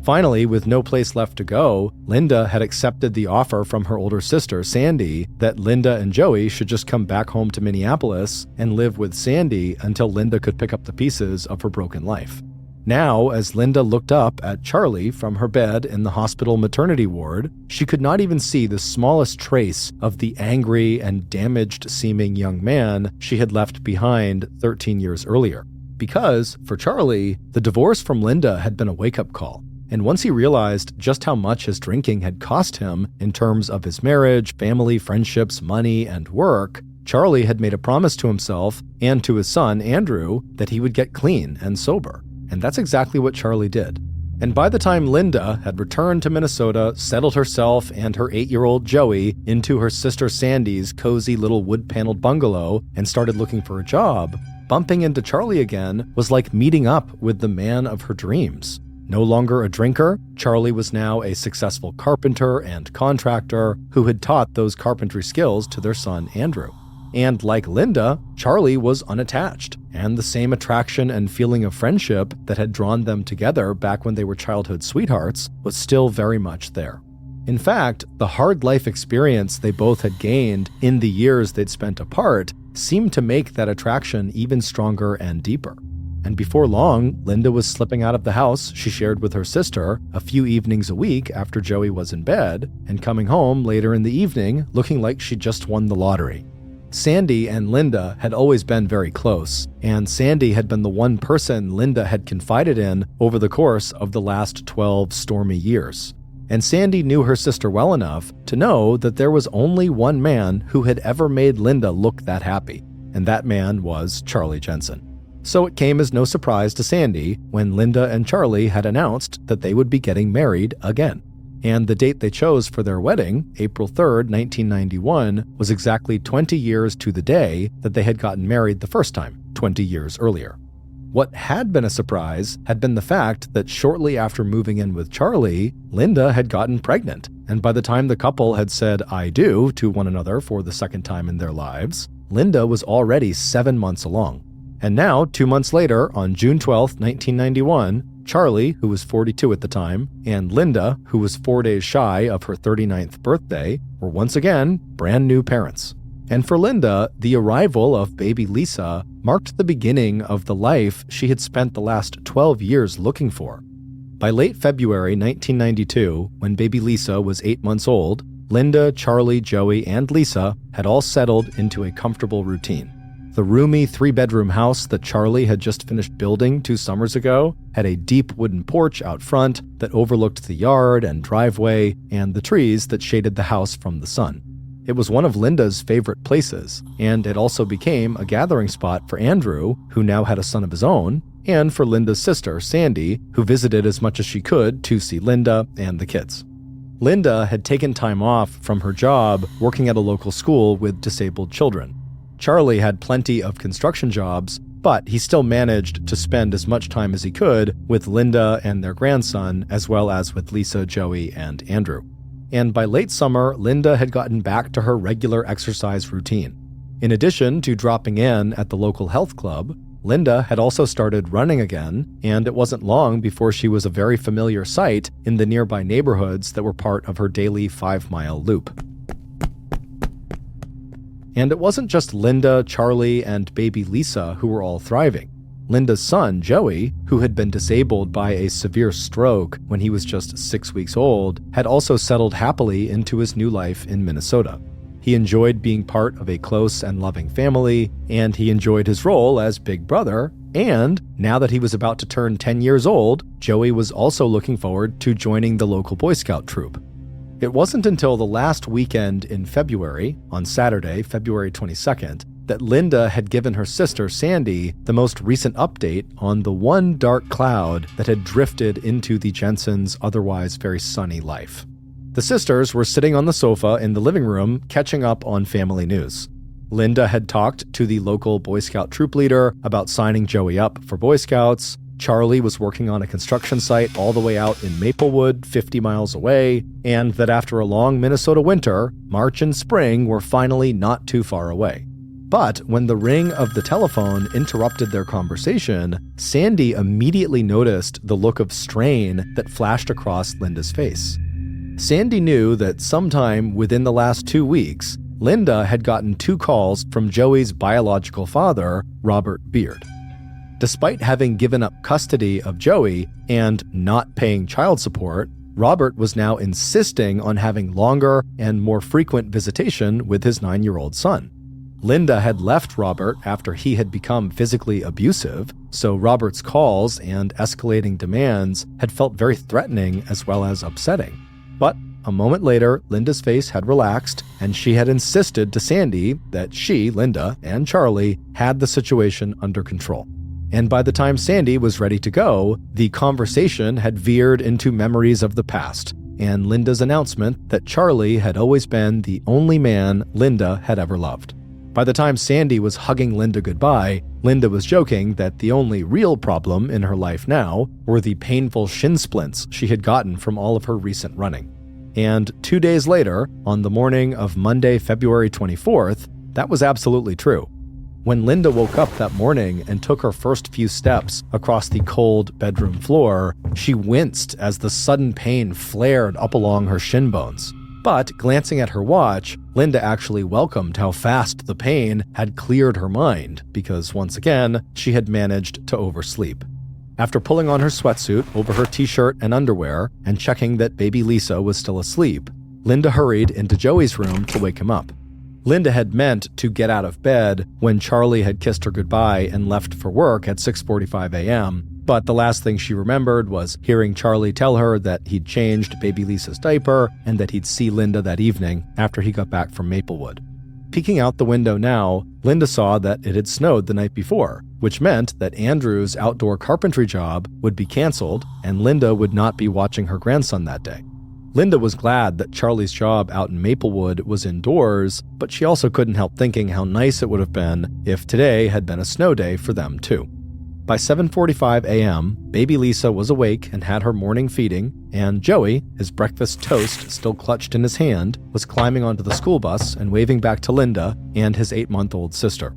Finally, with no place left to go, Linda had accepted the offer from her older sister, Sandy, that Linda and Joey should just come back home to Minneapolis and live with Sandy until Linda could pick up the pieces of her broken life. Now, as Linda looked up at Charlie from her bed in the hospital maternity ward, she could not even see the smallest trace of the angry and damaged-seeming young man she had left behind 13 years earlier. Because, for Charlie, the divorce from Linda had been a wake-up call. And once he realized just how much his drinking had cost him in terms of his marriage, family, friendships, money, and work, Charlie had made a promise to himself and to his son, Andrew, that he would get clean and sober. And that's exactly what Charlie did. And by the time Linda had returned to Minnesota, settled herself and her 8-year-old Joey into her sister Sandy's cozy little wood-paneled bungalow and started looking for a job, bumping into Charlie again was like meeting up with the man of her dreams. No longer a drinker, Charlie was now a successful carpenter and contractor who had taught those carpentry skills to their son, Andrew. And like Linda, Charlie was unattached, and the same attraction and feeling of friendship that had drawn them together back when they were childhood sweethearts was still very much there. In fact, the hard life experience they both had gained in the years they'd spent apart seemed to make that attraction even stronger and deeper. And before long, Linda was slipping out of the house she shared with her sister a few evenings a week after Joey was in bed, and coming home later in the evening looking like she just won the lottery. Sandy and Linda had always been very close, and Sandy had been the one person Linda had confided in over the course of the last 12 stormy years. And Sandy knew her sister well enough to know that there was only one man who had ever made Linda look that happy, and that man was Charlie Jensen. So it came as no surprise to Sandy when Linda and Charlie had announced that they would be getting married again. And the date they chose for their wedding, April 3rd, 1991, was exactly 20 years to the day that they had gotten married the first time, 20 years earlier. What had been a surprise had been the fact that shortly after moving in with Charlie, Linda had gotten pregnant. And by the time the couple had said "I do" to one another for the second time in their lives, Linda was already 7 months along. And now, 2 months later, on June 12, 1991, Charlie, who was 42 at the time, and Linda, who was 4 days shy of her 39th birthday, were once again brand new parents. And for Linda, the arrival of baby Lisa marked the beginning of the life she had spent the last 12 years looking for. By late February 1992, when baby Lisa was 8 months old, Linda, Charlie, Joey, and Lisa had all settled into a comfortable routine. The roomy 3-bedroom house that Charlie had just finished building 2 summers ago had a deep wooden porch out front that overlooked the yard and driveway and the trees that shaded the house from the sun. It was one of Linda's favorite places, and it also became a gathering spot for Andrew, who now had a son of his own, and for Linda's sister, Sandy, who visited as much as she could to see Linda and the kids. Linda had taken time off from her job working at a local school with disabled children. Charlie had plenty of construction jobs, but he still managed to spend as much time as he could with Linda and their grandson, as well as with Lisa, Joey, and Andrew. And by late summer, Linda had gotten back to her regular exercise routine. In addition to dropping in at the local health club, Linda had also started running again, and it wasn't long before she was a very familiar sight in the nearby neighborhoods that were part of her daily 5-mile loop. And it wasn't just Linda, Charlie, and baby Lisa who were all thriving. Linda's son, Joey, who had been disabled by a severe stroke when he was just 6 weeks old, had also settled happily into his new life in Minnesota. He enjoyed being part of a close and loving family, and he enjoyed his role as big brother, and now that he was about to turn 10 years old, Joey was also looking forward to joining the local Boy Scout troop. It wasn't until the last weekend in February, on Saturday, February 22nd, that Linda had given her sister, Sandy, the most recent update on the one dark cloud that had drifted into the Jensens' otherwise very sunny life. The sisters were sitting on the sofa in the living room catching up on family news. Linda had talked to the local Boy Scout troop leader about signing Joey up for Boy Scouts. Charlie was working on a construction site all the way out in Maplewood, 50 miles away, and that after a long Minnesota winter, March and spring were finally not too far away. But when the ring of the telephone interrupted their conversation, Sandy immediately noticed the look of strain that flashed across Linda's face. Sandy knew that sometime within the last 2 weeks, Linda had gotten 2 calls from Joey's biological father, Robert Beard. Despite having given up custody of Joey and not paying child support, Robert was now insisting on having longer and more frequent visitation with his 9-year-old son. Linda had left Robert after he had become physically abusive, so Robert's calls and escalating demands had felt very threatening as well as upsetting. But a moment later, Linda's face had relaxed, and she had insisted to Sandy that she, Linda, and Charlie had the situation under control. And by the time Sandy was ready to go, the conversation had veered into memories of the past, and Linda's announcement that Charlie had always been the only man Linda had ever loved. By the time Sandy was hugging Linda goodbye, Linda was joking that the only real problem in her life now were the painful shin splints she had gotten from all of her recent running. And 2 days later, on the morning of Monday, February 24th, that was absolutely true. When Linda woke up that morning and took her first few steps across the cold bedroom floor, she winced as the sudden pain flared up along her shin bones. But glancing at her watch, Linda actually welcomed how fast the pain had cleared her mind because, once again, she had managed to oversleep. After pulling on her sweatsuit over her t-shirt and underwear and checking that baby Lisa was still asleep, Linda hurried into Joey's room to wake him up. Linda had meant to get out of bed when Charlie had kissed her goodbye and left for work at 6:45 a.m., but the last thing she remembered was hearing Charlie tell her that he'd changed baby Lisa's diaper and that he'd see Linda that evening after he got back from Maplewood. Peeking out the window now, Linda saw that it had snowed the night before, which meant that Andrew's outdoor carpentry job would be canceled and Linda would not be watching her grandson that day. Linda was glad that Charlie's job out in Maplewood was indoors, but she also couldn't help thinking how nice it would have been if today had been a snow day for them too. By 7:45 a.m., baby Lisa was awake and had her morning feeding, and Joey, his breakfast toast still clutched in his hand, was climbing onto the school bus and waving back to Linda and his 8-month-old sister.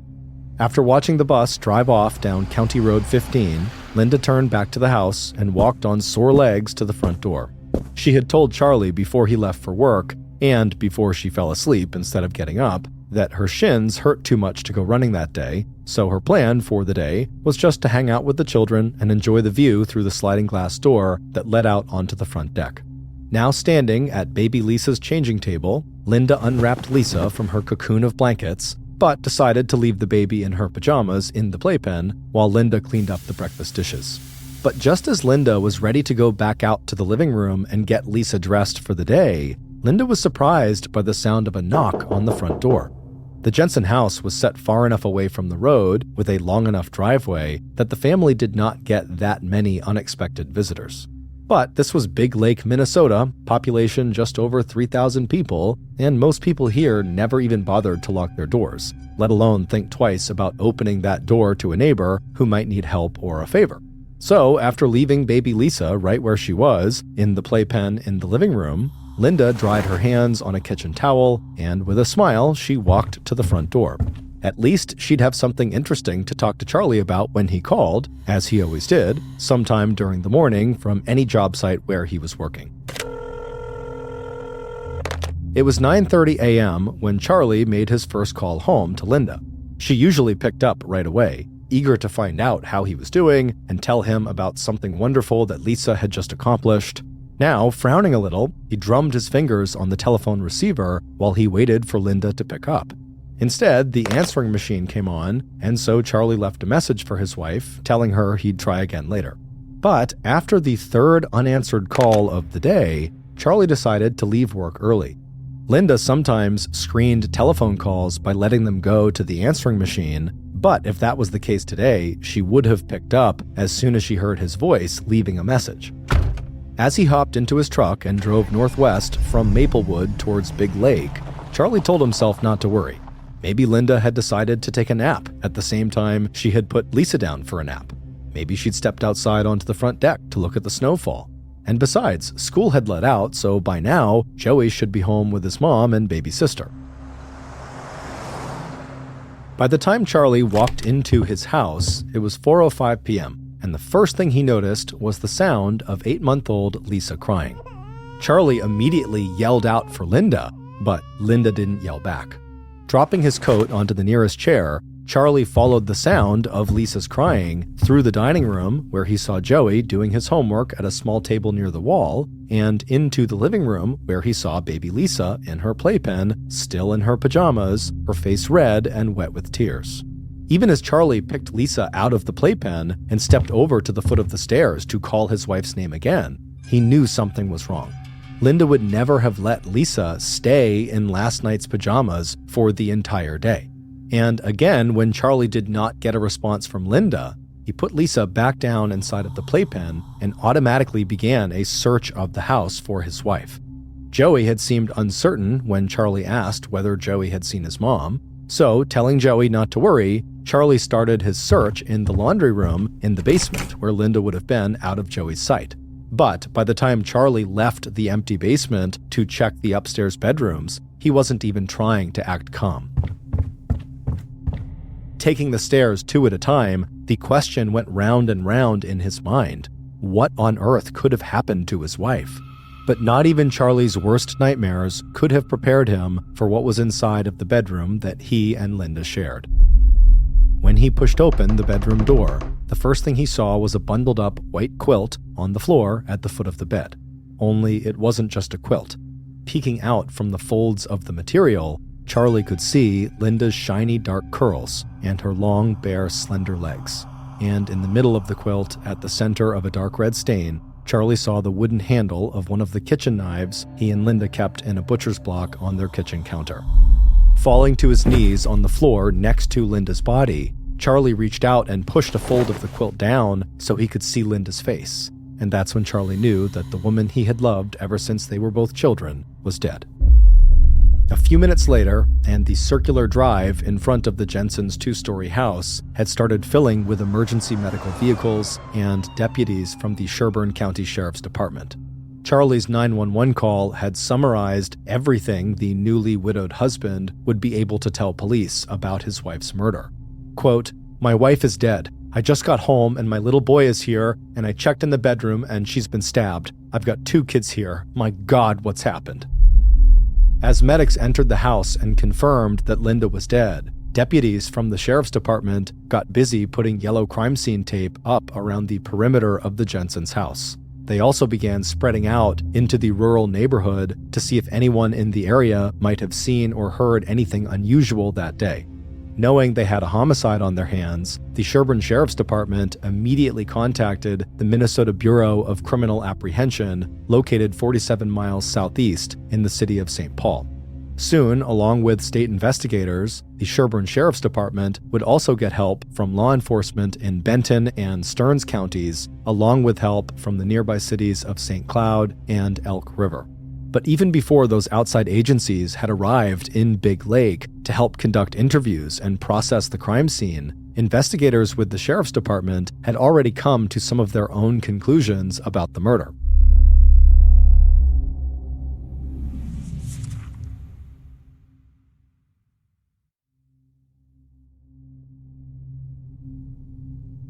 After watching the bus drive off down County Road 15, Linda turned back to the house and walked on sore legs to the front door. She had told Charlie before he left for work, and before she fell asleep instead of getting up, that her shins hurt too much to go running that day, so her plan for the day was just to hang out with the children and enjoy the view through the sliding glass door that led out onto the front deck. Now standing at baby Lisa's changing table, Linda unwrapped Lisa from her cocoon of blankets, but decided to leave the baby in her pajamas in the playpen while Linda cleaned up the breakfast dishes. But just as Linda was ready to go back out to the living room and get Lisa dressed for the day, Linda was surprised by the sound of a knock on the front door. The Jensen house was set far enough away from the road with a long enough driveway that the family did not get that many unexpected visitors. But this was Big Lake, Minnesota, population just over 3,000 people, and most people here never even bothered to lock their doors, let alone think twice about opening that door to a neighbor who might need help or a favor. So, after leaving baby Lisa right where she was, in the playpen in the living room, Linda dried her hands on a kitchen towel, and with a smile, she walked to the front door. At least she'd have something interesting to talk to Charlie about when he called, as he always did, sometime during the morning from any job site where he was working. It was 9:30 a.m. when Charlie made his first call home to Linda. She usually picked up right away, eager to find out how he was doing and tell him about something wonderful that Lisa had just accomplished. Now, frowning a little, he drummed his fingers on the telephone receiver while he waited for Linda to pick up. Instead, the answering machine came on, and so Charlie left a message for his wife, telling her he'd try again later. But after the third unanswered call of the day, Charlie decided to leave work early. Linda sometimes screened telephone calls by letting them go to the answering machine, but if that was the case today, she would have picked up as soon as she heard his voice leaving a message. As he hopped into his truck and drove northwest from Maplewood towards Big Lake, Charlie told himself not to worry. Maybe Linda had decided to take a nap at the same time she had put Lisa down for a nap. Maybe she'd stepped outside onto the front deck to look at the snowfall. And besides, school had let out, so by now, Joey should be home with his mom and baby sister. By the time Charlie walked into his house, it was 4:05 p.m., and the first thing he noticed was the sound of 8-month-old Lisa crying. Charlie immediately yelled out for Linda, but Linda didn't yell back. Dropping his coat onto the nearest chair, Charlie followed the sound of Lisa's crying through the dining room, where he saw Joey doing his homework at a small table near the wall, and into the living room, where he saw baby Lisa in her playpen, still in her pajamas, her face red and wet with tears. Even as Charlie picked Lisa out of the playpen and stepped over to the foot of the stairs to call his wife's name again, he knew something was wrong. Linda would never have let Lisa stay in last night's pajamas for the entire day. And again, when Charlie did not get a response from Linda, he put Lisa back down inside of the playpen and automatically began a search of the house for his wife. Joey had seemed uncertain when Charlie asked whether Joey had seen his mom, so telling Joey not to worry, Charlie started his search in the laundry room in the basement where Linda would have been out of Joey's sight. But by the time Charlie left the empty basement to check the upstairs bedrooms, he wasn't even trying to act calm. Taking the stairs 2 at a time, the question went round and round in his mind. What on earth could have happened to his wife? But not even Charlie's worst nightmares could have prepared him for what was inside of the bedroom that he and Linda shared. When he pushed open the bedroom door, the first thing he saw was a bundled up white quilt on the floor at the foot of the bed. Only it wasn't just a quilt. Peeking out from the folds of the material, Charlie could see Linda's shiny dark curls and her long, bare, slender legs. And in the middle of the quilt, at the center of a dark red stain, Charlie saw the wooden handle of one of the kitchen knives he and Linda kept in a butcher's block on their kitchen counter. Falling to his knees on the floor next to Linda's body, Charlie reached out and pushed a fold of the quilt down so he could see Linda's face. And that's when Charlie knew that the woman he had loved ever since they were both children was dead. A few minutes later, and the circular drive in front of the Jensen's 2-story house had started filling with emergency medical vehicles and deputies from the Sherburne County Sheriff's Department. Charlie's 911 call had summarized everything the newly widowed husband would be able to tell police about his wife's murder. Quote, "My wife is dead. I just got home and my little boy is here, and I checked in the bedroom and she's been stabbed. I've got 2 kids here. My God, what's happened?" As medics entered the house and confirmed that Linda was dead, deputies from the sheriff's department got busy putting yellow crime scene tape up around the perimeter of the Jensen's house. They also began spreading out into the rural neighborhood to see if anyone in the area might have seen or heard anything unusual that day. Knowing they had a homicide on their hands, the Sherburne Sheriff's Department immediately contacted the Minnesota Bureau of Criminal Apprehension, located 47 miles southeast in the city of St. Paul. Soon, along with state investigators, the Sherburne Sheriff's Department would also get help from law enforcement in Benton and Stearns counties, along with help from the nearby cities of St. Cloud and Elk River. But even before those outside agencies had arrived in Big Lake to help conduct interviews and process the crime scene, investigators with the sheriff's department had already come to some of their own conclusions about the murder.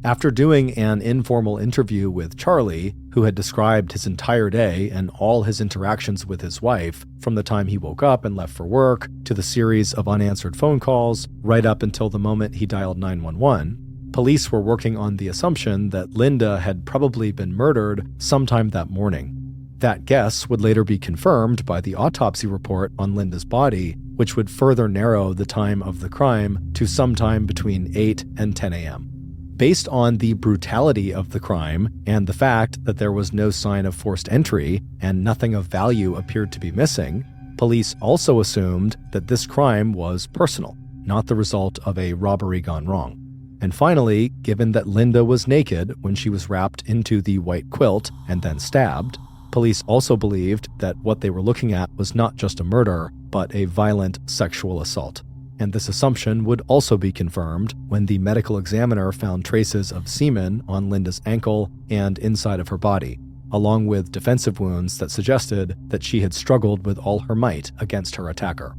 After doing an informal interview with Charlie, who had described his entire day and all his interactions with his wife, from the time he woke up and left for work, to the series of unanswered phone calls, right up until the moment he dialed 911, police were working on the assumption that Linda had probably been murdered sometime that morning. That guess would later be confirmed by the autopsy report on Linda's body, which would further narrow the time of the crime to sometime between 8 and 10 a.m. Based on the brutality of the crime and the fact that there was no sign of forced entry and nothing of value appeared to be missing, police also assumed that this crime was personal, not the result of a robbery gone wrong. And finally, given that Linda was naked when she was wrapped into the white quilt and then stabbed, police also believed that what they were looking at was not just a murder, but a violent sexual assault. and this assumption would also be confirmed when the medical examiner found traces of semen on Linda's ankle and inside of her body, along with defensive wounds that suggested that she had struggled with all her might against her attacker.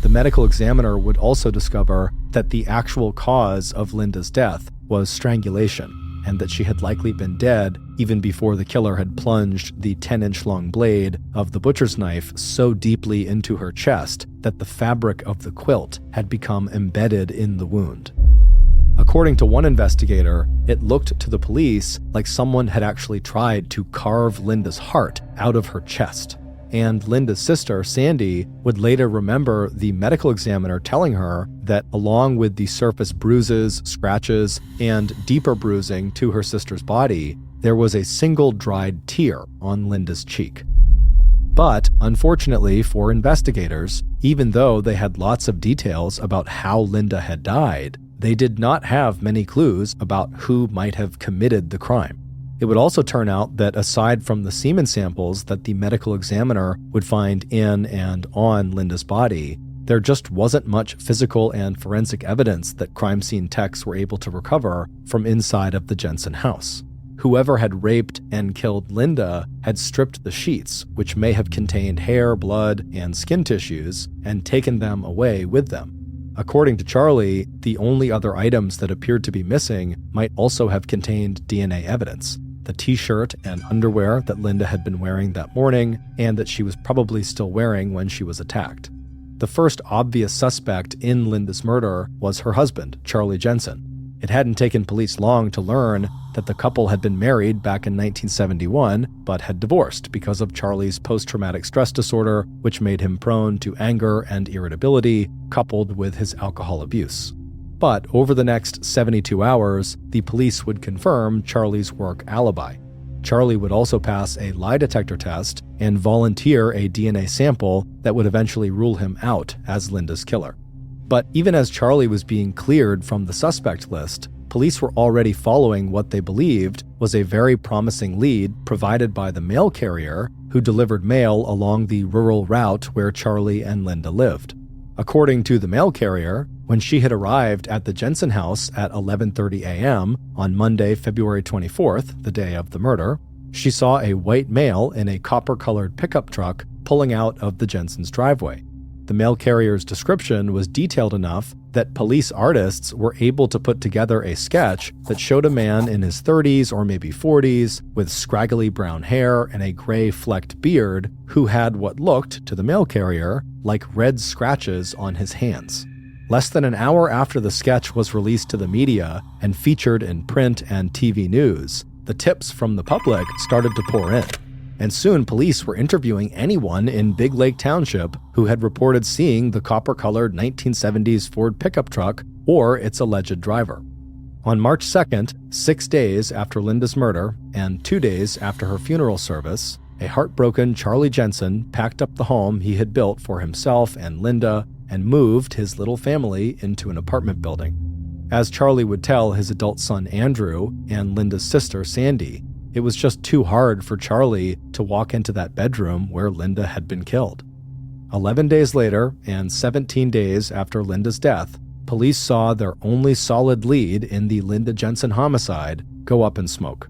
The medical examiner would also discover that the actual cause of Linda's death was strangulation, and that she had likely been dead even before the killer had plunged the 10-inch long blade of the butcher's knife so deeply into her chest that the fabric of the quilt had become embedded in the wound. According to one investigator, it looked to the police like someone had actually tried to carve Linda's heart out of her chest. And Linda's sister, Sandy, would later remember the medical examiner telling her that along with the surface bruises, scratches, and deeper bruising to her sister's body, there was a single dried tear on Linda's cheek. But unfortunately for investigators, even though they had lots of details about how Linda had died, they did not have many clues about who might have committed the crime. It would also turn out that aside from the semen samples that the medical examiner would find in and on Linda's body, there just wasn't much physical and forensic evidence that crime scene techs were able to recover from inside of the Jensen house. Whoever had raped and killed Linda had stripped the sheets, which may have contained hair, blood, and skin tissues, and taken them away with them. According to Charlie, the only other items that appeared to be missing might also have contained DNA evidence. The t-shirt and underwear that Linda had been wearing that morning, and that she was probably still wearing when she was attacked. The first obvious suspect in Linda's murder was her husband, Charlie Jensen. It hadn't taken police long to learn that the couple had been married back in 1971, but had divorced because of Charlie's post-traumatic stress disorder, which made him prone to anger and irritability, coupled with his alcohol abuse. But over the next 72 hours, the police would confirm Charlie's work alibi. Charlie would also pass a lie detector test and volunteer a DNA sample that would eventually rule him out as Linda's killer. But even as Charlie was being cleared from the suspect list, police were already following what they believed was a very promising lead provided by the mail carrier who delivered mail along the rural route where Charlie and Linda lived. According to the mail carrier, when she had arrived at the Jensen house at 11:30 a.m. on Monday, February 24th, the day of the murder, she saw a white male in a copper-colored pickup truck pulling out of the Jensen's driveway. The mail carrier's description was detailed enough that police artists were able to put together a sketch that showed a man in his 30s or maybe 40s with scraggly brown hair and a gray flecked beard who had what looked, to the mail carrier, like red scratches on his hands. Less than an hour after the sketch was released to the media and featured in print and TV news, the tips from the public started to pour in. And soon police were interviewing anyone in Big Lake Township who had reported seeing the copper-colored 1970s Ford pickup truck or its alleged driver. On March 2nd, 6 days after Linda's murder and 2 days after her funeral service, a heartbroken Charlie Jensen packed up the home he had built for himself and Linda and moved his little family into an apartment building. As Charlie would tell his adult son Andrew and Linda's sister Sandy, it was just too hard for Charlie to walk into that bedroom where Linda had been killed. 11 days later, and 17 days after Linda's death, police saw their only solid lead in the Linda Jensen homicide go up in smoke.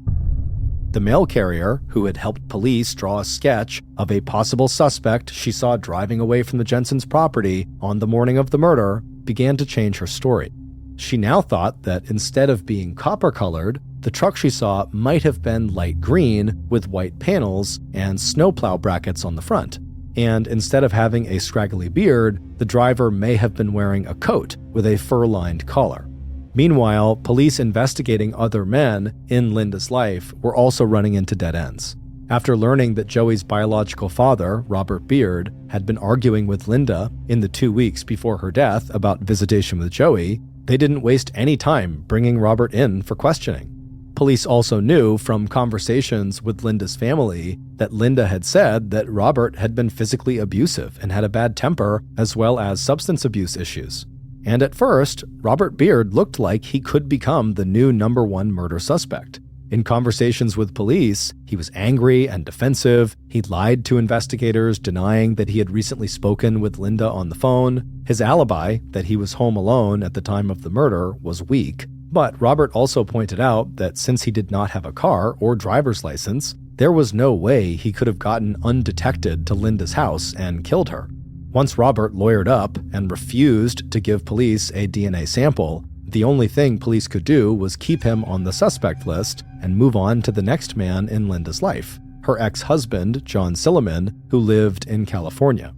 The mail carrier, who had helped police draw a sketch of a possible suspect she saw driving away from the Jensen's property on the morning of the murder, began to change her story. She now thought that instead of being copper-colored, the truck she saw might have been light green with white panels and snowplow brackets on the front. And instead of having a scraggly beard, the driver may have been wearing a coat with a fur-lined collar. Meanwhile, police investigating other men in Linda's life were also running into dead ends. After learning that Joey's biological father, Robert Beard, had been arguing with Linda in the 2 weeks before her death about visitation with Joey, they didn't waste any time bringing Robert in for questioning. Police also knew from conversations with Linda's family that Linda had said that Robert had been physically abusive and had a bad temper as well as substance abuse issues. And at first, Robert Beard looked like he could become the new #1 murder suspect. In conversations with police, he was angry and defensive. He lied to investigators, denying that he had recently spoken with Linda on the phone. His alibi, that he was home alone at the time of the murder, was weak. But Robert also pointed out that since he did not have a car or driver's license, there was no way he could have gotten undetected to Linda's house and killed her. Once Robert lawyered up and refused to give police a DNA sample, the only thing police could do was keep him on the suspect list and move on to the next man in Linda's life, her ex-husband, John Silliman, who lived in California.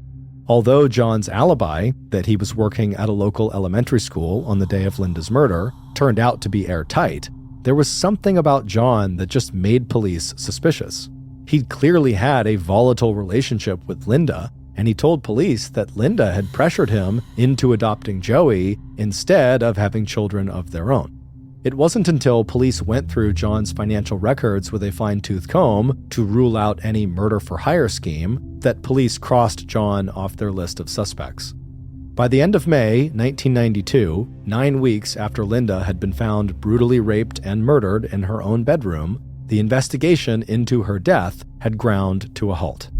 Although John's alibi, that he was working at a local elementary school on the day of Linda's murder, turned out to be airtight, there was something about John that just made police suspicious. He'd clearly had a volatile relationship with Linda, and he told police that Linda had pressured him into adopting Joey instead of having children of their own. It wasn't until police went through John's financial records with a fine-tooth comb to rule out any murder-for-hire scheme that police crossed John off their list of suspects. By the end of May 1992, 9 weeks after Linda had been found brutally raped and murdered in her own bedroom, the investigation into her death had ground to a halt.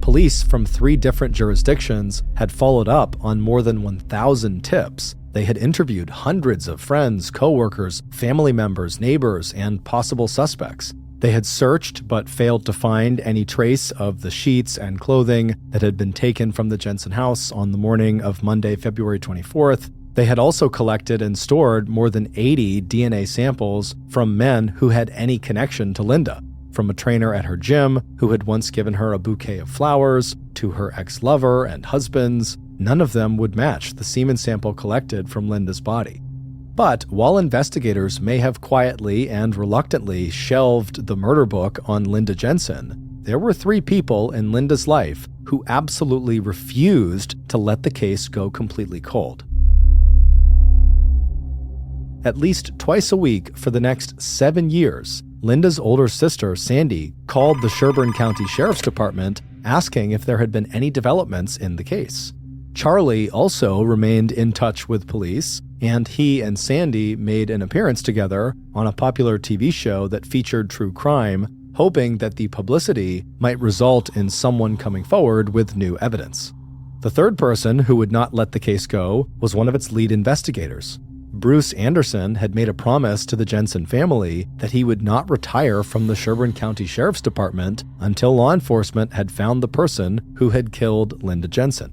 Police from 3 different jurisdictions had followed up on more than 1,000 tips. They had interviewed hundreds of friends, co-workers, family members, neighbors, and possible suspects. They had searched but failed to find any trace of the sheets and clothing that had been taken from the Jensen house on the morning of Monday, February 24th. They had also collected and stored more than 80 DNA samples from men who had any connection to Linda. From a trainer at her gym who had once given her a bouquet of flowers, to her ex-lover and husbands, none of them would match the semen sample collected from Linda's body. But while investigators may have quietly and reluctantly shelved the murder book on Linda Jensen, there were 3 people in Linda's life who absolutely refused to let the case go completely cold. At least twice a week for the next 7 years, Linda's older sister, Sandy, called the Sherburne County Sheriff's Department asking if there had been any developments in the case. Charlie also remained in touch with police, and he and Sandy made an appearance together on a popular TV show that featured true crime, hoping that the publicity might result in someone coming forward with new evidence. The third person who would not let the case go was one of its lead investigators. Bruce Anderson had made a promise to the Jensen family that he would not retire from the Sherburne County Sheriff's Department until law enforcement had found the person who had killed Linda Jensen.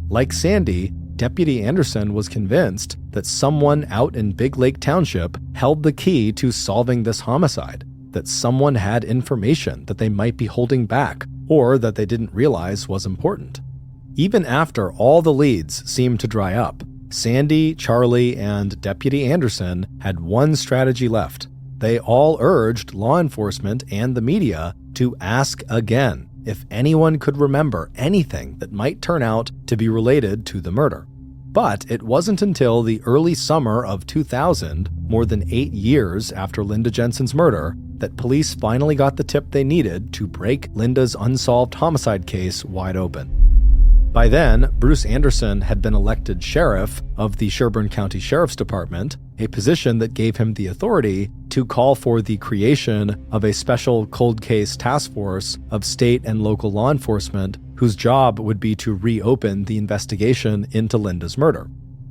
Like Sandy, Deputy Anderson was convinced that someone out in Big Lake Township held the key to solving this homicide, that someone had information that they might be holding back or that they didn't realize was important. Even after all the leads seemed to dry up, Sandy, Charlie, and Deputy Anderson had one strategy left. They all urged law enforcement and the media to ask again if anyone could remember anything that might turn out to be related to the murder. But it wasn't until the early summer of 2000, more than 8 years after Linda Jensen's murder, that police finally got the tip they needed to break Linda's unsolved homicide case wide open. By then, Bruce Anderson had been elected sheriff of the Sherburne County Sheriff's Department, a position that gave him the authority to call for the creation of a special cold case task force of state and local law enforcement whose job would be to reopen the investigation into Linda's murder.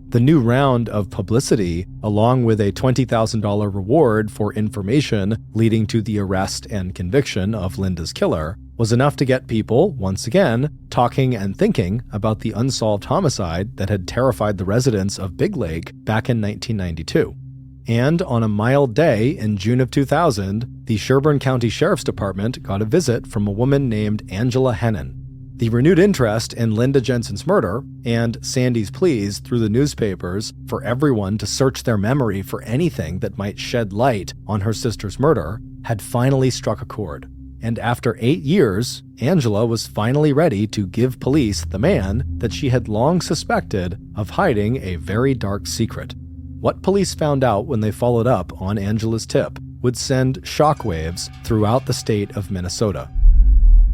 The new round of publicity, along with a $20,000 reward for information leading to the arrest and conviction of Linda's killer, was enough to get people, once again, talking and thinking about the unsolved homicide that had terrified the residents of Big Lake back in 1992. And on a mild day in June of 2000, the Sherburne County Sheriff's Department got a visit from a woman named Angela Hennon. The renewed interest in Linda Jensen's murder and Sandy's pleas through the newspapers for everyone to search their memory for anything that might shed light on her sister's murder had finally struck a chord. And after 8 years, Angela was finally ready to give police the man that she had long suspected of hiding a very dark secret. What police found out when they followed up on Angela's tip would send shockwaves throughout the state of Minnesota.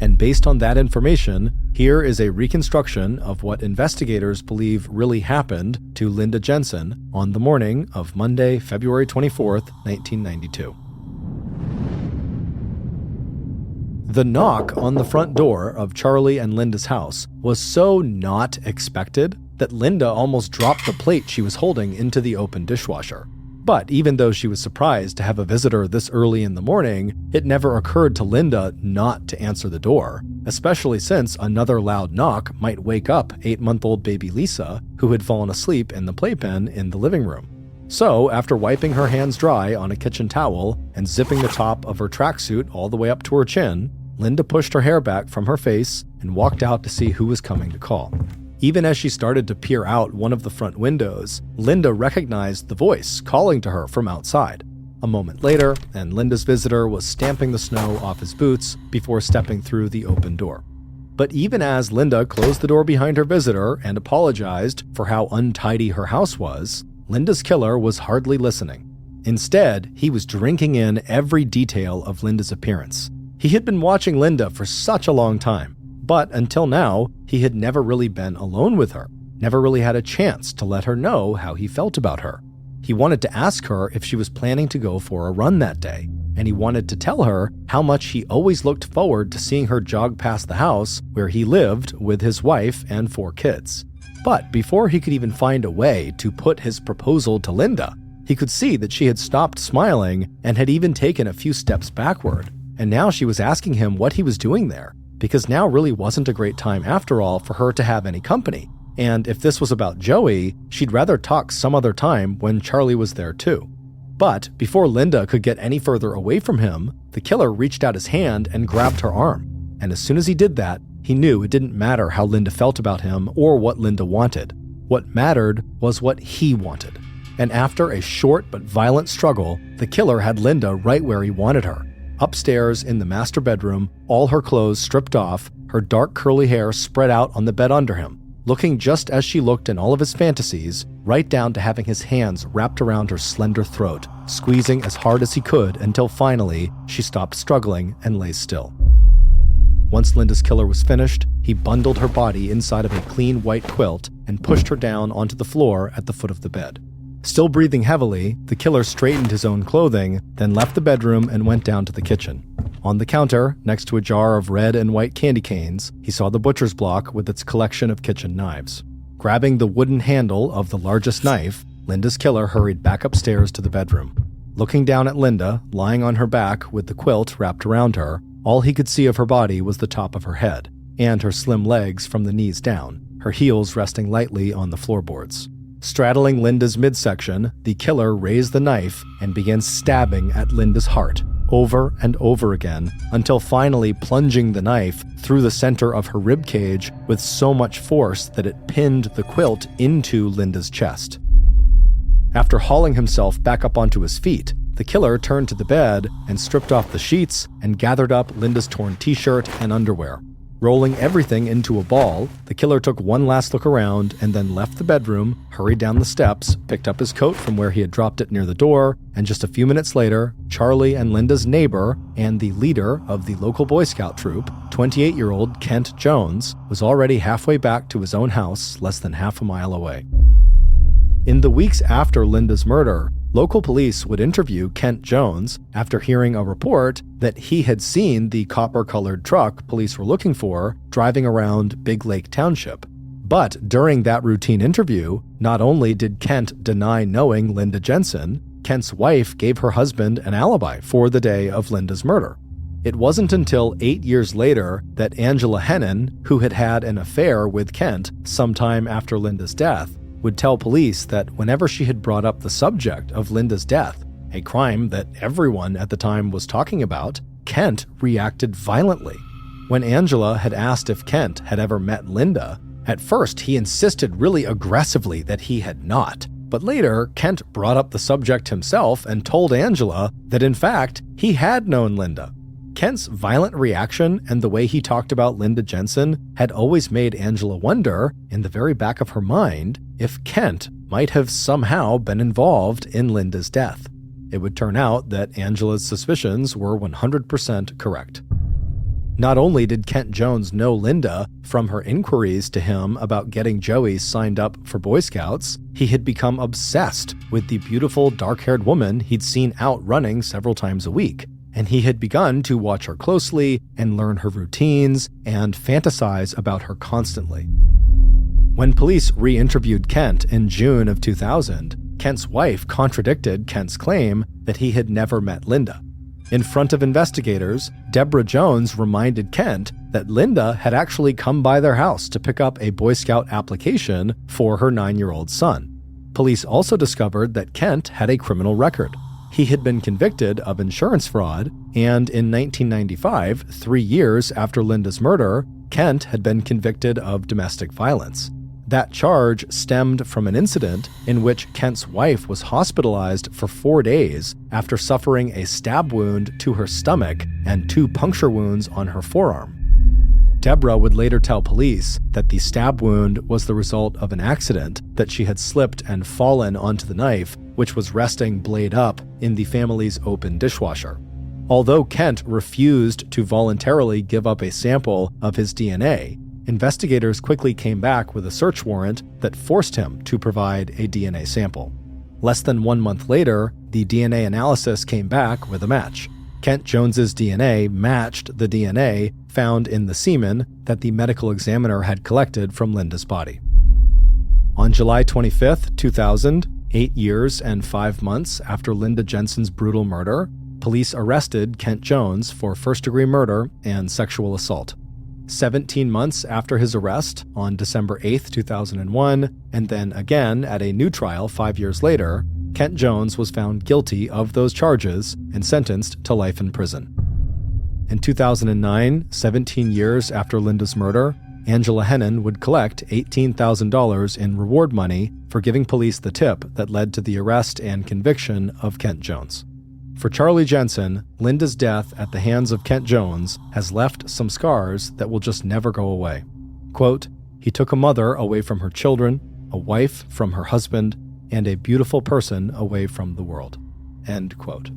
And based on that information, here is a reconstruction of what investigators believe really happened to Linda Jensen on the morning of Monday, February 24th, 1992. The knock on the front door of Charlie and Linda's house was so not expected that Linda almost dropped the plate she was holding into the open dishwasher. But even though she was surprised to have a visitor this early in the morning, it never occurred to Linda not to answer the door, especially since another loud knock might wake up 8-month-old baby Lisa, who had fallen asleep in the playpen in the living room. So, after wiping her hands dry on a kitchen towel and zipping the top of her tracksuit all the way up to her chin, Linda pushed her hair back from her face and walked out to see who was coming to call. Even as she started to peer out one of the front windows, Linda recognized the voice calling to her from outside. A moment later, and Linda's visitor was stamping the snow off his boots before stepping through the open door. But even as Linda closed the door behind her visitor and apologized for how untidy her house was, Linda's killer was hardly listening. Instead, he was drinking in every detail of Linda's appearance. He had been watching Linda for such a long time. But until now, he had never really been alone with her, never really had a chance to let her know how he felt about her. He wanted to ask her if she was planning to go for a run that day, and he wanted to tell her how much he always looked forward to seeing her jog past the house where he lived with his wife and 4 kids. But before he could even find a way to put his proposal to Linda, he could see that she had stopped smiling and had even taken a few steps backward, and now she was asking him what he was doing there. Because now really wasn't a great time after all for her to have any company. And if this was about Joey, she'd rather talk some other time when Charlie was there too. But before Linda could get any further away from him, the killer reached out his hand and grabbed her arm. And as soon as he did that, he knew it didn't matter how Linda felt about him or what Linda wanted. What mattered was what he wanted. And after a short but violent struggle, the killer had Linda right where he wanted her. Upstairs in the master bedroom, all her clothes stripped off, her dark curly hair spread out on the bed under him, looking just as she looked in all of his fantasies, right down to having his hands wrapped around her slender throat, squeezing as hard as he could until finally she stopped struggling and lay still. Once Linda's killer was finished, he bundled her body inside of a clean white quilt and pushed her down onto the floor at the foot of the bed. Still breathing heavily, the killer straightened his own clothing, then left the bedroom and went down to the kitchen. On the counter, next to a jar of red and white candy canes, he saw the butcher's block with its collection of kitchen knives. Grabbing the wooden handle of the largest knife, Linda's killer hurried back upstairs to the bedroom. Looking down at Linda, lying on her back with the quilt wrapped around her, all he could see of her body was the top of her head, and her slim legs from the knees down, her heels resting lightly on the floorboards. Straddling Linda's midsection, the killer raised the knife and began stabbing at Linda's heart, over and over again, until finally plunging the knife through the center of her rib cage with so much force that it pinned the quilt into Linda's chest. After hauling himself back up onto his feet, the killer turned to the bed and stripped off the sheets and gathered up Linda's torn t-shirt and underwear. Rolling everything into a ball, the killer took one last look around and then left the bedroom, hurried down the steps, picked up his coat from where he had dropped it near the door, and just a few minutes later, Charlie and Linda's neighbor and the leader of the local Boy Scout troop, 28-year-old Kent Jones, was already halfway back to his own house less than half a mile away. In the weeks after Linda's murder, local police would interview Kent Jones after hearing a report that he had seen the copper-colored truck police were looking for driving around Big Lake Township. But during that routine interview, not only did Kent deny knowing Linda Jensen, Kent's wife gave her husband an alibi for the day of Linda's murder. It wasn't until 8 years later that Angela Hennon, who had had an affair with Kent sometime after Linda's death, would tell police that whenever she had brought up the subject of Linda's death, a crime that everyone at the time was talking about, Kent reacted violently. When Angela had asked if Kent had ever met Linda, at first he insisted really aggressively that he had not. But later, Kent brought up the subject himself and told Angela that in fact, he had known Linda. Kent's violent reaction and the way he talked about Linda Jensen had always made Angela wonder, in the very back of her mind, if Kent might have somehow been involved in Linda's death. It would turn out that Angela's suspicions were 100% correct. Not only did Kent Jones know Linda from her inquiries to him about getting Joey signed up for Boy Scouts, he had become obsessed with the beautiful dark-haired woman he'd seen out running several times a week. and he had begun to watch her closely and learn her routines and fantasize about her constantly. When police re-interviewed Kent in June of 2000, Kent's wife contradicted Kent's claim that he had never met Linda. In front of investigators, Deborah Jones reminded Kent that Linda had actually come by their house to pick up a Boy Scout application for her 9-year-old son. Police also discovered that Kent had a criminal record. He had been convicted of insurance fraud, and in 1995, 3 years after Linda's murder, Kent had been convicted of domestic violence. That charge stemmed from an incident in which Kent's wife was hospitalized for 4 days after suffering a stab wound to her stomach and 2 puncture wounds on her forearm. Deborah would later tell police that the stab wound was the result of an accident, that she had slipped and fallen onto the knife, which was resting blade up in the family's open dishwasher. Although Kent refused to voluntarily give up a sample of his DNA, investigators quickly came back with a search warrant that forced him to provide a DNA sample. Less than 1 month later, the DNA analysis came back with a match. Kent Jones's DNA matched the DNA found in the semen that the medical examiner had collected from Linda's body. On July 25, 2000, 8 years and 5 months after Linda Jensen's brutal murder, police arrested Kent Jones for first-degree murder and sexual assault. 17 months after his arrest, on December 8, 2001, and then again at a new trial 5 years later, Kent Jones was found guilty of those charges and sentenced to life in prison. In 2009, 17 years after Linda's murder, Angela Hennon would collect $18,000 in reward money for giving police the tip that led to the arrest and conviction of Kent Jones. For Charlie Jensen, Linda's death at the hands of Kent Jones has left some scars that will just never go away. Quote, "He took a mother away from her children, a wife from her husband, and a beautiful person away from the world." End quote.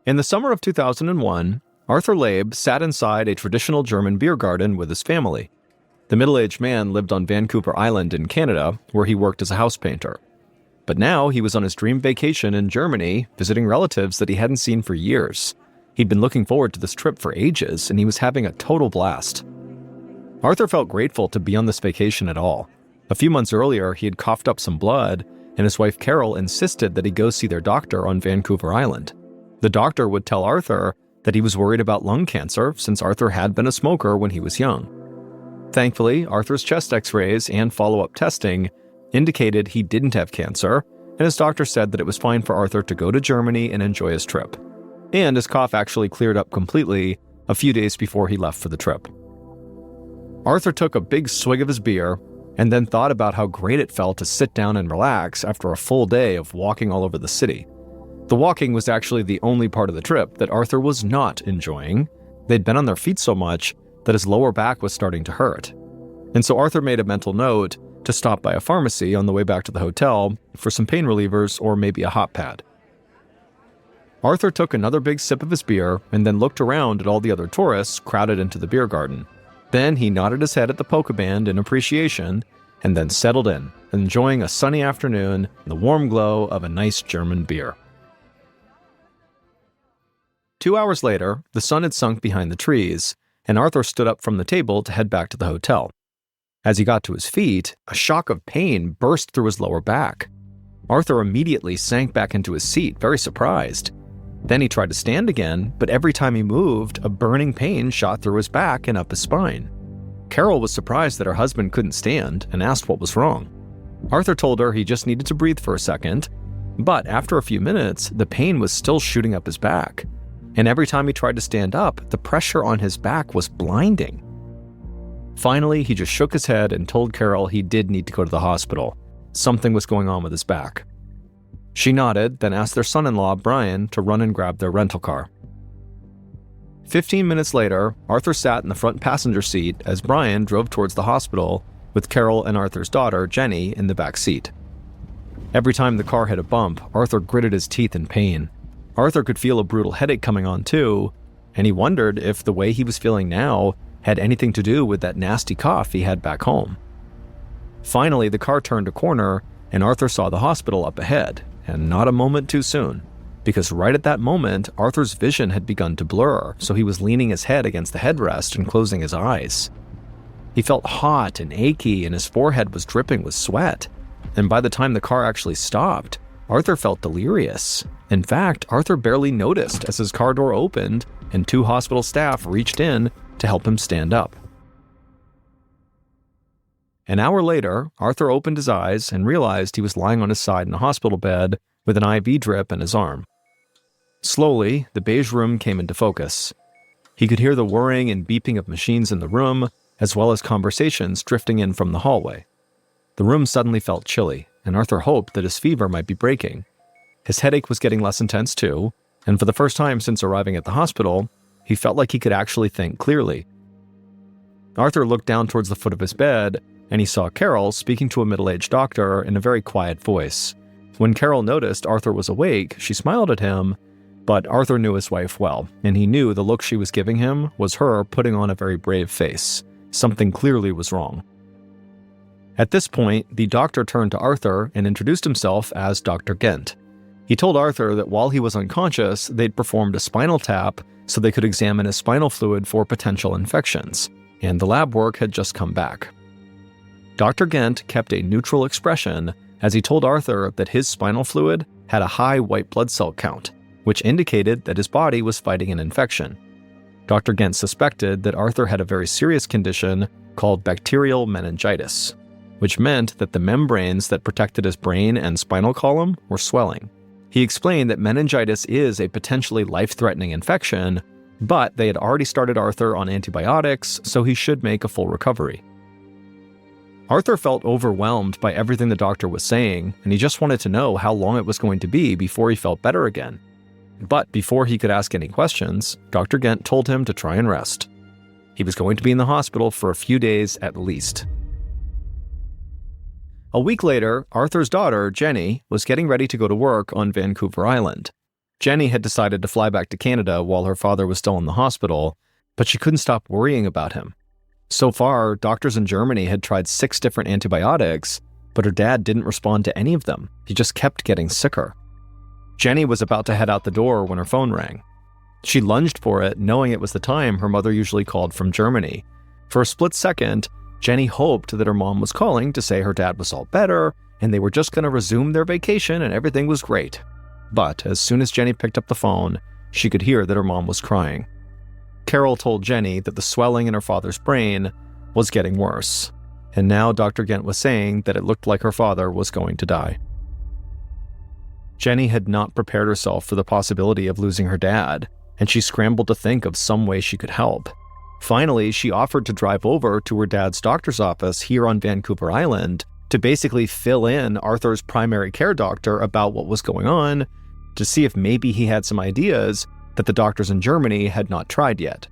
In the summer of 2001, Arthur Labe sat inside a traditional German beer garden with his family. The middle-aged man lived on Vancouver Island in Canada, where he worked as a house painter. But now he was on his dream vacation in Germany, visiting relatives that he hadn't seen for years. He'd been looking forward to this trip for ages, and he was having a total blast. Arthur felt grateful to be on this vacation at all. A few months earlier, he had coughed up some blood, and his wife Carol insisted that he go see their doctor on Vancouver Island. The doctor would tell Arthur that he was worried about lung cancer since Arthur had been a smoker when he was young. Thankfully, Arthur's chest x-rays and follow-up testing indicated he didn't have cancer, and his doctor said that it was fine for Arthur to go to Germany and enjoy his trip. And his cough actually cleared up completely a few days before he left for the trip. Arthur took a big swig of his beer and then thought about how great it felt to sit down and relax after a full day of walking all over the city. The walking was actually the only part of the trip that Arthur was not enjoying. They'd been on their feet so much that his lower back was starting to hurt. And so Arthur made a mental note to stop by a pharmacy on the way back to the hotel for some pain relievers or maybe a hot pad. Arthur took another big sip of his beer and then looked around at all the other tourists crowded into the beer garden. Then he nodded his head at the polka band in appreciation and then settled in, enjoying a sunny afternoon and the warm glow of a nice German beer. 2 hours later, the sun had sunk behind the trees, and Arthur stood up from the table to head back to the hotel. As he got to his feet, a shock of pain burst through his lower back. Arthur immediately sank back into his seat, very surprised. Then he tried to stand again, but every time he moved, a burning pain shot through his back and up his spine. Carol was surprised that her husband couldn't stand and asked what was wrong. Arthur told her he just needed to breathe for a second, but after a few minutes, the pain was still shooting up his back. And every time he tried to stand up, the pressure on his back was blinding. Finally, he just shook his head and told Carol he did need to go to the hospital. Something was going on with his back. She nodded, then asked their son-in-law, Brian, to run and grab their rental car. 15 minutes later, Arthur sat in the front passenger seat as Brian drove towards the hospital with Carol and Arthur's daughter, Jenny, in the back seat. Every time the car hit a bump, Arthur gritted his teeth in pain. Arthur could feel a brutal headache coming on too, and he wondered if the way he was feeling now had anything to do with that nasty cough he had back home. Finally, the car turned a corner, and Arthur saw the hospital up ahead, and not a moment too soon. Because right at that moment, Arthur's vision had begun to blur, so he was leaning his head against the headrest and closing his eyes. He felt hot and achy, and his forehead was dripping with sweat. And by the time the car actually stopped, Arthur felt delirious. In fact, Arthur barely noticed as his car door opened and 2 hospital staff reached in to help him stand up. An hour later, Arthur opened his eyes and realized he was lying on his side in a hospital bed with an IV drip in his arm. Slowly, the beige room came into focus. He could hear the whirring and beeping of machines in the room, as well as conversations drifting in from the hallway. The room suddenly felt chilly, and Arthur hoped that his fever might be breaking. His headache was getting less intense too, and for the first time since arriving at the hospital, he felt like he could actually think clearly. Arthur looked down towards the foot of his bed, and he saw Carol speaking to a middle-aged doctor in a very quiet voice. When Carol noticed Arthur was awake, she smiled at him, but Arthur knew his wife well, and he knew the look she was giving him was her putting on a very brave face. Something clearly was wrong. At this point, the doctor turned to Arthur and introduced himself as Dr. Gent. He told Arthur that while he was unconscious, they'd performed a spinal tap so they could examine his spinal fluid for potential infections, and the lab work had just come back. Dr. Gent kept a neutral expression as he told Arthur that his spinal fluid had a high white blood cell count, which indicated that his body was fighting an infection. Dr. Gent suspected that Arthur had a very serious condition called bacterial meningitis, which meant that the membranes that protected his brain and spinal column were swelling. He explained that meningitis is a potentially life-threatening infection, but they had already started Arthur on antibiotics, so he should make a full recovery. Arthur felt overwhelmed by everything the doctor was saying, and he just wanted to know how long it was going to be before he felt better again. But before he could ask any questions, Dr. Gent told him to try and rest. He was going to be in the hospital for a few days at least. A week later, Arthur's daughter, Jenny, was getting ready to go to work on Vancouver Island. Jenny had decided to fly back to Canada while her father was still in the hospital, but she couldn't stop worrying about him. So far, doctors in Germany had tried 6 different antibiotics, but her dad didn't respond to any of them. He just kept getting sicker. Jenny was about to head out the door when her phone rang. She lunged for it, knowing it was the time her mother usually called from Germany. For a split second, Jenny hoped that her mom was calling to say her dad was all better, and they were just going to resume their vacation and everything was great. But as soon as Jenny picked up the phone, she could hear that her mom was crying. Carol told Jenny that the swelling in her father's brain was getting worse, and now Dr. Gent was saying that it looked like her father was going to die. Jenny had not prepared herself for the possibility of losing her dad, and she scrambled to think of some way she could help. Finally, she offered to drive over to her dad's doctor's office here on Vancouver Island to basically fill in Arthur's primary care doctor about what was going on, to see if maybe he had some ideas that the doctors in Germany had not tried yet.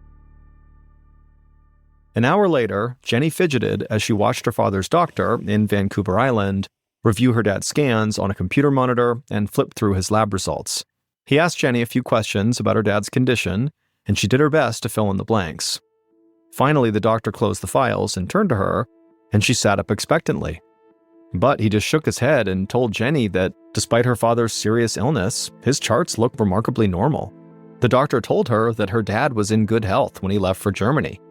An hour later, Jenny fidgeted as she watched her father's doctor in Vancouver Island review her dad's scans on a computer monitor and flip through his lab results. He asked Jenny a few questions about her dad's condition, and she did her best to fill in the blanks. Finally, the doctor closed the files and turned to her, and she sat up expectantly. But he just shook his head and told Jenny that, despite her father's serious illness, his charts looked remarkably normal. The doctor told her that her dad was in good health when he left for Germany.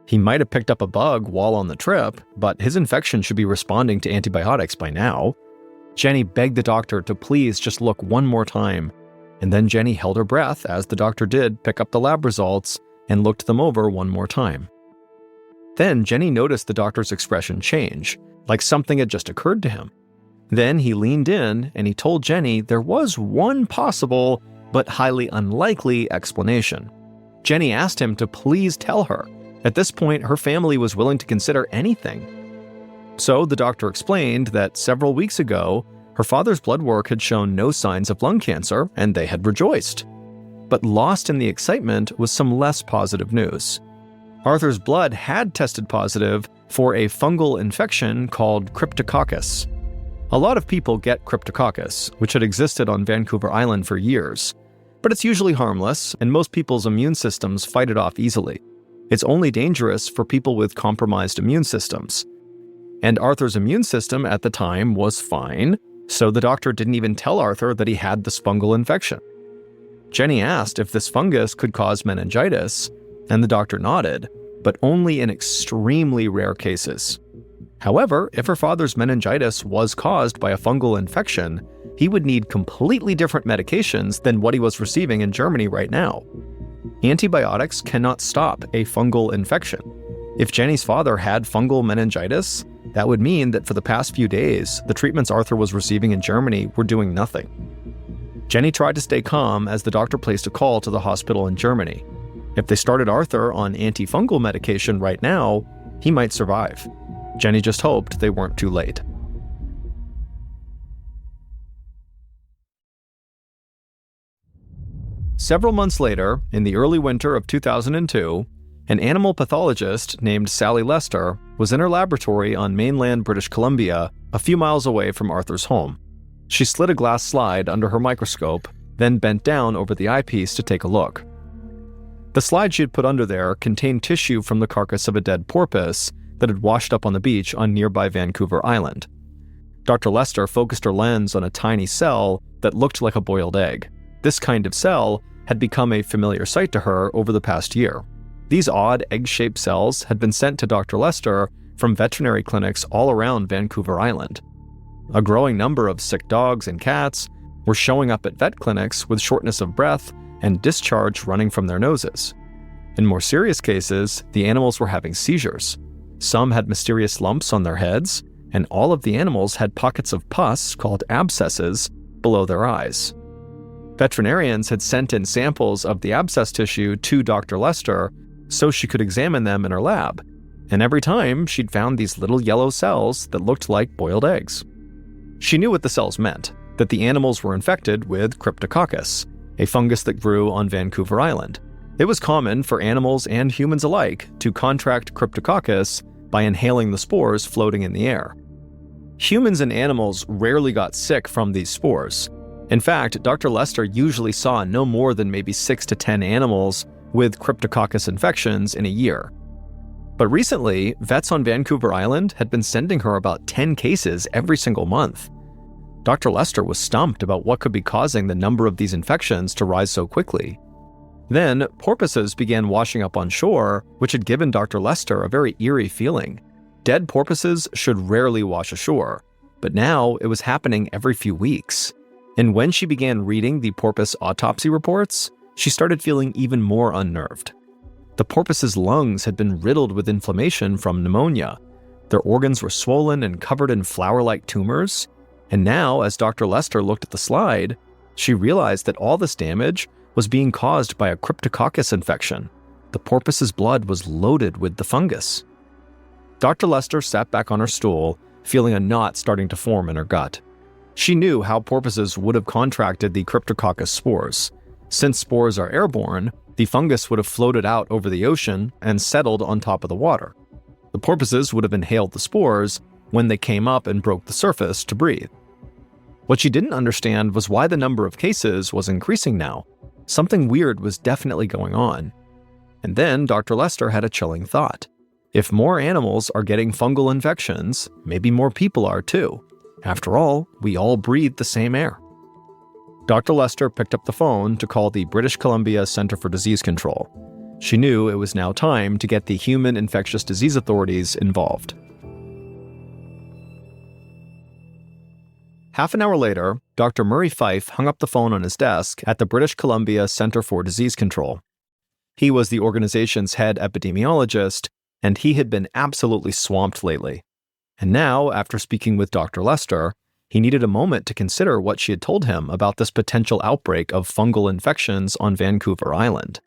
He might have picked up a bug while on the trip, but his infection should be responding to antibiotics by now. Jenny begged the doctor to please just look one more time, and then Jenny held her breath as the doctor did pick up the lab results and looked them over one more time. Then Jenny noticed the doctor's expression change, like something had just occurred to him. Then he leaned in and he told Jenny there was one possible but highly unlikely explanation. Jenny asked him to please tell her. At this point, her family was willing to consider anything. So the doctor explained that several weeks ago, her father's blood work had shown no signs of lung cancer, and they had rejoiced. But lost in the excitement was some less positive news. Arthur's blood had tested positive for a fungal infection called Cryptococcus. A lot of people get Cryptococcus, which had existed on Vancouver Island for years. But it's usually harmless, and most people's immune systems fight it off easily. It's only dangerous for people with compromised immune systems. And Arthur's immune system at the time was fine, so the doctor didn't even tell Arthur that he had this fungal infection. Jenny asked if this fungus could cause meningitis, and the doctor nodded, but only in extremely rare cases. However, if her father's meningitis was caused by a fungal infection, he would need completely different medications than what he was receiving in Germany right now. Antibiotics cannot stop a fungal infection. If Jenny's father had fungal meningitis, that would mean that for the past few days, the treatments Arthur was receiving in Germany were doing nothing. Jenny tried to stay calm as the doctor placed a call to the hospital in Germany. If they started Arthur on antifungal medication right now, he might survive. Jenny just hoped they weren't too late. Several months later, in the early winter of 2002, an animal pathologist named Sally Lester was in her laboratory on mainland British Columbia, a few miles away from Arthur's home. She slid a glass slide under her microscope, then bent down over the eyepiece to take a look. The slide she had put under there contained tissue from the carcass of a dead porpoise that had washed up on the beach on nearby Vancouver Island. Dr. Lester focused her lens on a tiny cell that looked like a boiled egg. This kind of cell had become a familiar sight to her over the past year. These odd egg-shaped cells had been sent to Dr. Lester from veterinary clinics all around Vancouver Island. A growing number of sick dogs and cats were showing up at vet clinics with shortness of breath and discharge running from their noses. In more serious cases, the animals were having seizures. Some had mysterious lumps on their heads, and all of the animals had pockets of pus called abscesses below their eyes. Veterinarians had sent in samples of the abscess tissue to Dr. Lester so she could examine them in her lab, and every time she'd found these little yellow cells that looked like boiled eggs. She knew what the cells meant, that the animals were infected with Cryptococcus, a fungus that grew on Vancouver Island. It was common for animals and humans alike to contract Cryptococcus by inhaling the spores floating in the air. Humans and animals rarely got sick from these spores. In fact, Dr. Lester usually saw no more than maybe 6 to 10 animals with Cryptococcus infections in a year. But recently, vets on Vancouver Island had been sending her about 10 cases every single month. Dr. Lester was stumped about what could be causing the number of these infections to rise so quickly. Then, porpoises began washing up on shore, which had given Dr. Lester a very eerie feeling. Dead porpoises should rarely wash ashore, but now it was happening every few weeks. And when she began reading the porpoise autopsy reports, she started feeling even more unnerved. The porpoise's lungs had been riddled with inflammation from pneumonia. Their organs were swollen and covered in flower-like tumors. And now, as Dr. Lester looked at the slide, she realized that all this damage was being caused by a Cryptococcus infection. The porpoise's blood was loaded with the fungus. Dr. Lester sat back on her stool, feeling a knot starting to form in her gut. She knew how porpoises would have contracted the Cryptococcus spores. Since spores are airborne, the fungus would have floated out over the ocean and settled on top of the water. The porpoises would have inhaled the spores when they came up and broke the surface to breathe. What she didn't understand was why the number of cases was increasing now. Something weird was definitely going on. And then Dr. Lester had a chilling thought. If more animals are getting fungal infections, maybe more people are too. After all, we all breathe the same air. Dr. Lester picked up the phone to call the British Columbia Centre for Disease Control. She knew it was now time to get the human infectious disease authorities involved. Half an hour later, Dr. Murray Fife hung up the phone on his desk at the British Columbia Centre for Disease Control. He was the organization's head epidemiologist, and he had been absolutely swamped lately. And now, after speaking with Dr. Lester, he needed a moment to consider what she had told him about this potential outbreak of fungal infections on Vancouver Island.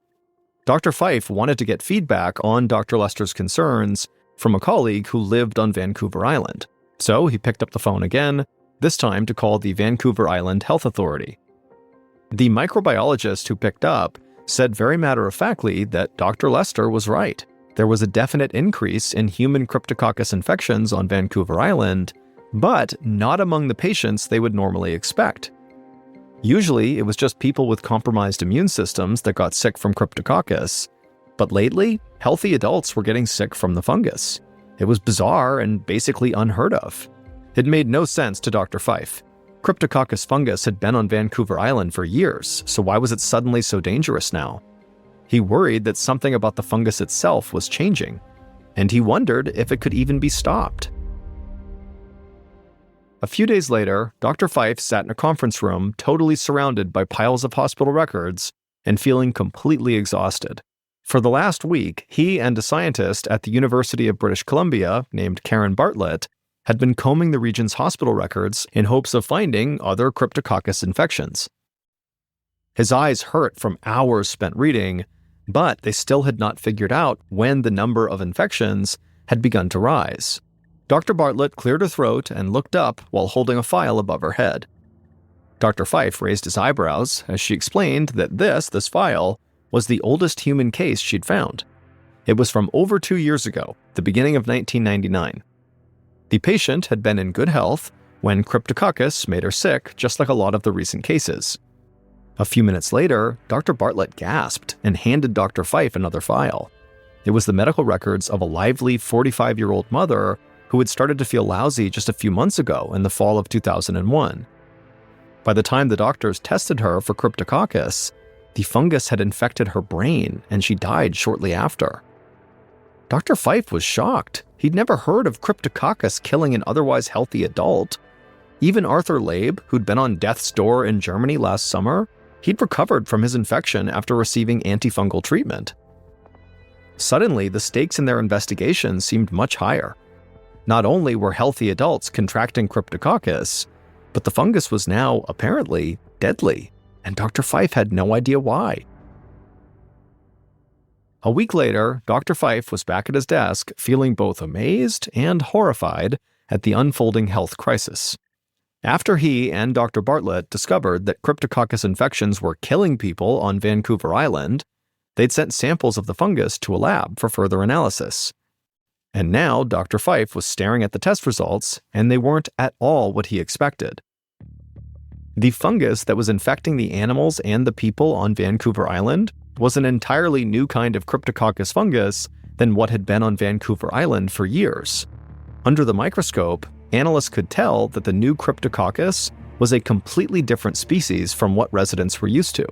Dr. Fife wanted to get feedback on Dr. Lester's concerns from a colleague who lived on Vancouver Island. So he picked up the phone again, this time to call the Vancouver Island Health Authority. The microbiologist who picked up said very matter-of-factly that Dr. Lester was right. There was a definite increase in human Cryptococcus infections on Vancouver Island, but not among the patients they would normally expect. Usually, it was just people with compromised immune systems that got sick from Cryptococcus, but lately, healthy adults were getting sick from the fungus. It was bizarre and basically unheard of. It made no sense to Dr. Fife. Cryptococcus fungus had been on Vancouver Island for years, so why was it suddenly so dangerous now? He worried that something about the fungus itself was changing, and he wondered if it could even be stopped. A few days later, Dr. Fife sat in a conference room totally surrounded by piles of hospital records and feeling completely exhausted. For the last week, he and a scientist at the University of British Columbia named Karen Bartlett had been combing the region's hospital records in hopes of finding other Cryptococcus infections. His eyes hurt from hours spent reading, but they still had not figured out when the number of infections had begun to rise. Dr. Bartlett cleared her throat and looked up while holding a file above her head. Dr. Fife raised his eyebrows as she explained that this file, was the oldest human case she'd found. It was from over 2 years ago, the beginning of 1999. The patient had been in good health when Cryptococcus made her sick, just like a lot of the recent cases. A few minutes later, Dr. Bartlett gasped and handed Dr. Fife another file. It was the medical records of a lively 45-year-old mother who had started to feel lousy just a few months ago in the fall of 2001. By the time the doctors tested her for Cryptococcus, the fungus had infected her brain and she died shortly after. Dr. Fife was shocked. He'd never heard of Cryptococcus killing an otherwise healthy adult. Even Arthur Labe, who'd been on death's door in Germany last summer, he'd recovered from his infection after receiving antifungal treatment. Suddenly, the stakes in their investigation seemed much higher. Not only were healthy adults contracting Cryptococcus, but the fungus was now, apparently, deadly, and Dr. Fife had no idea why. A week later, Dr. Fife was back at his desk, feeling both amazed and horrified at the unfolding health crisis. After he and Dr. Bartlett discovered that Cryptococcus infections were killing people on Vancouver Island, they'd sent samples of the fungus to a lab for further analysis. And now Dr. Fife was staring at the test results, and they weren't at all what he expected. The fungus that was infecting the animals and the people on Vancouver Island was an entirely new kind of Cryptococcus fungus than what had been on Vancouver Island for years. Under the microscope, analysts could tell that the new Cryptococcus was a completely different species from what residents were used to.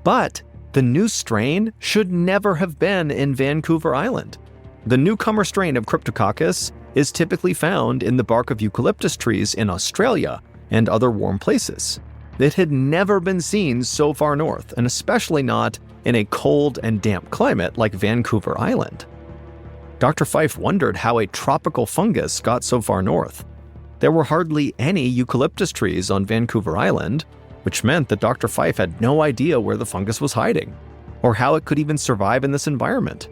But the new strain should never have been in Vancouver Island. The newcomer strain of Cryptococcus is typically found in the bark of eucalyptus trees in Australia and other warm places. It had never been seen so far north, and especially not in a cold and damp climate like Vancouver Island. Dr. Fife wondered how a tropical fungus got so far north. There were hardly any eucalyptus trees on Vancouver Island, which meant that Dr. Fife had no idea where the fungus was hiding, or how it could even survive in this environment.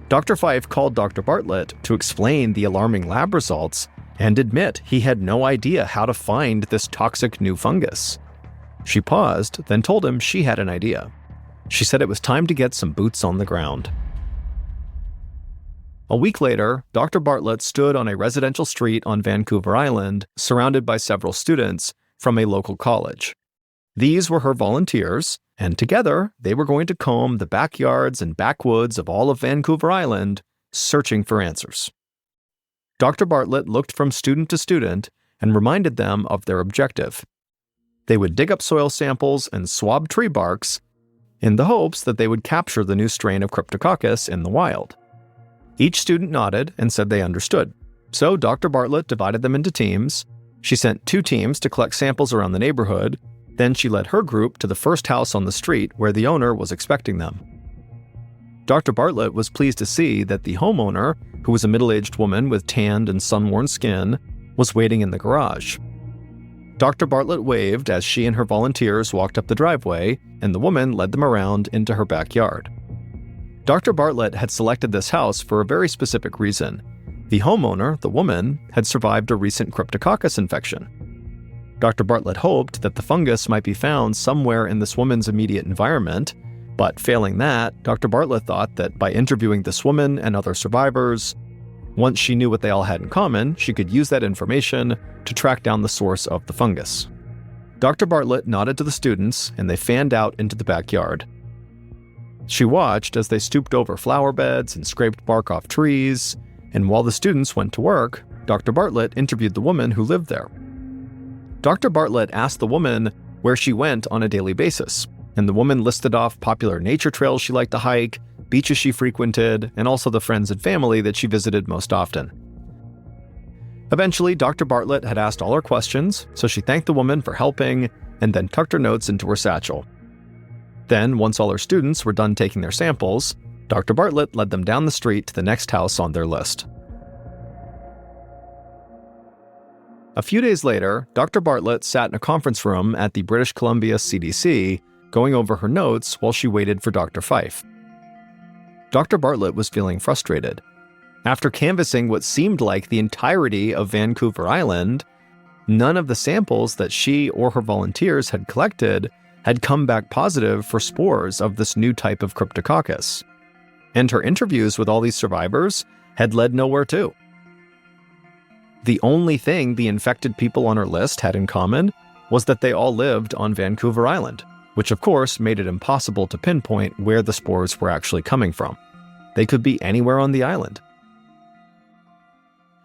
Dr. Fife called Dr. Bartlett to explain the alarming lab results and admit he had no idea how to find this toxic new fungus. She paused, then told him she had an idea. She said it was time to get some boots on the ground. A week later, Dr. Bartlett stood on a residential street on Vancouver Island, surrounded by several students from a local college. These were her volunteers, and together they were going to comb the backyards and backwoods of all of Vancouver Island, searching for answers. Dr. Bartlett looked from student to student and reminded them of their objective. They would dig up soil samples and swab tree barks in the hopes that they would capture the new strain of Cryptococcus in the wild. Each student nodded and said they understood. So Dr. Bartlett divided them into teams. She sent 2 teams to collect samples around the neighborhood. Then she led her group to the first house on the street where the owner was expecting them. Dr. Bartlett was pleased to see that the homeowner, who was a middle-aged woman with tanned and sun-worn skin, was waiting in the garage. Dr. Bartlett waved as she and her volunteers walked up the driveway, and the woman led them around into her backyard. Dr. Bartlett had selected this house for a very specific reason. The homeowner, the woman, had survived a recent Cryptococcus infection. Dr. Bartlett hoped that the fungus might be found somewhere in this woman's immediate environment, but failing that, Dr. Bartlett thought that by interviewing this woman and other survivors, once she knew what they all had in common, she could use that information to track down the source of the fungus. Dr. Bartlett nodded to the students, and they fanned out into the backyard. She watched as they stooped over flower beds and scraped bark off trees, and while the students went to work, Dr. Bartlett interviewed the woman who lived there. Dr. Bartlett asked the woman where she went on a daily basis, and the woman listed off popular nature trails she liked to hike, beaches she frequented, and also the friends and family that she visited most often. Eventually, Dr. Bartlett had asked all her questions, so she thanked the woman for helping and then tucked her notes into her satchel. Then, once all her students were done taking their samples, Dr. Bartlett led them down the street to the next house on their list. A few days later, Dr. Bartlett sat in a conference room at the British Columbia CDC, going over her notes while she waited for Dr. Fife. Dr. Bartlett was feeling frustrated. After canvassing what seemed like the entirety of Vancouver Island, none of the samples that she or her volunteers had collected had come back positive for spores of this new type of Cryptococcus. And her interviews with all these survivors had led nowhere too. The only thing the infected people on her list had in common was that they all lived on Vancouver Island, which of course made it impossible to pinpoint where the spores were actually coming from. They could be anywhere on the island.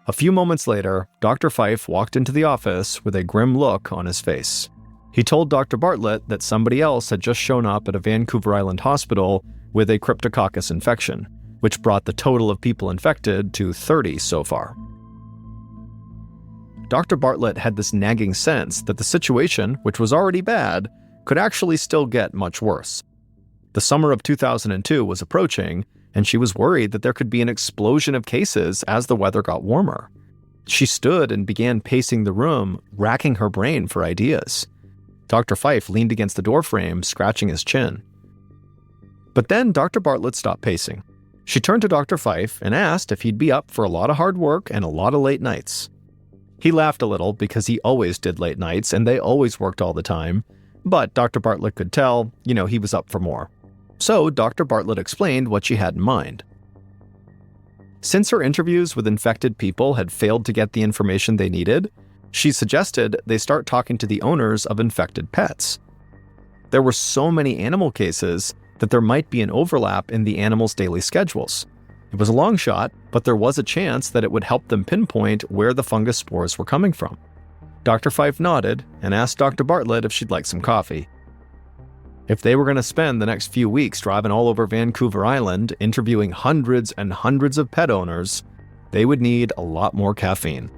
A few moments later, Dr. Fife walked into the office with a grim look on his face. He told Dr. Bartlett that somebody else had just shown up at a Vancouver Island hospital with a Cryptococcus infection, which brought the total of people infected to 30 so far. Dr. Bartlett had this nagging sense that the situation, which was already bad, could actually still get much worse. The summer of 2002 was approaching, and she was worried that there could be an explosion of cases as the weather got warmer. She stood and began pacing the room, racking her brain for ideas. Dr. Fife leaned against the doorframe, scratching his chin. But then Dr. Bartlett stopped pacing. She turned to Dr. Fife and asked if he'd be up for a lot of hard work and a lot of late nights. He laughed a little because he always did late nights and they always worked all the time, but Dr. Bartlett could tell, he was up for more. So Dr. Bartlett explained what she had in mind. Since her interviews with infected people had failed to get the information they needed, she suggested they start talking to the owners of infected pets. There were so many animal cases that there might be an overlap in the animals' daily schedules. It was a long shot, but there was a chance that it would help them pinpoint where the fungus spores were coming from. Dr. Fife nodded and asked Dr. Bartlett if she'd like some coffee. If they were going to spend the next few weeks driving all over Vancouver Island, interviewing hundreds and hundreds of pet owners, they would need a lot more caffeine.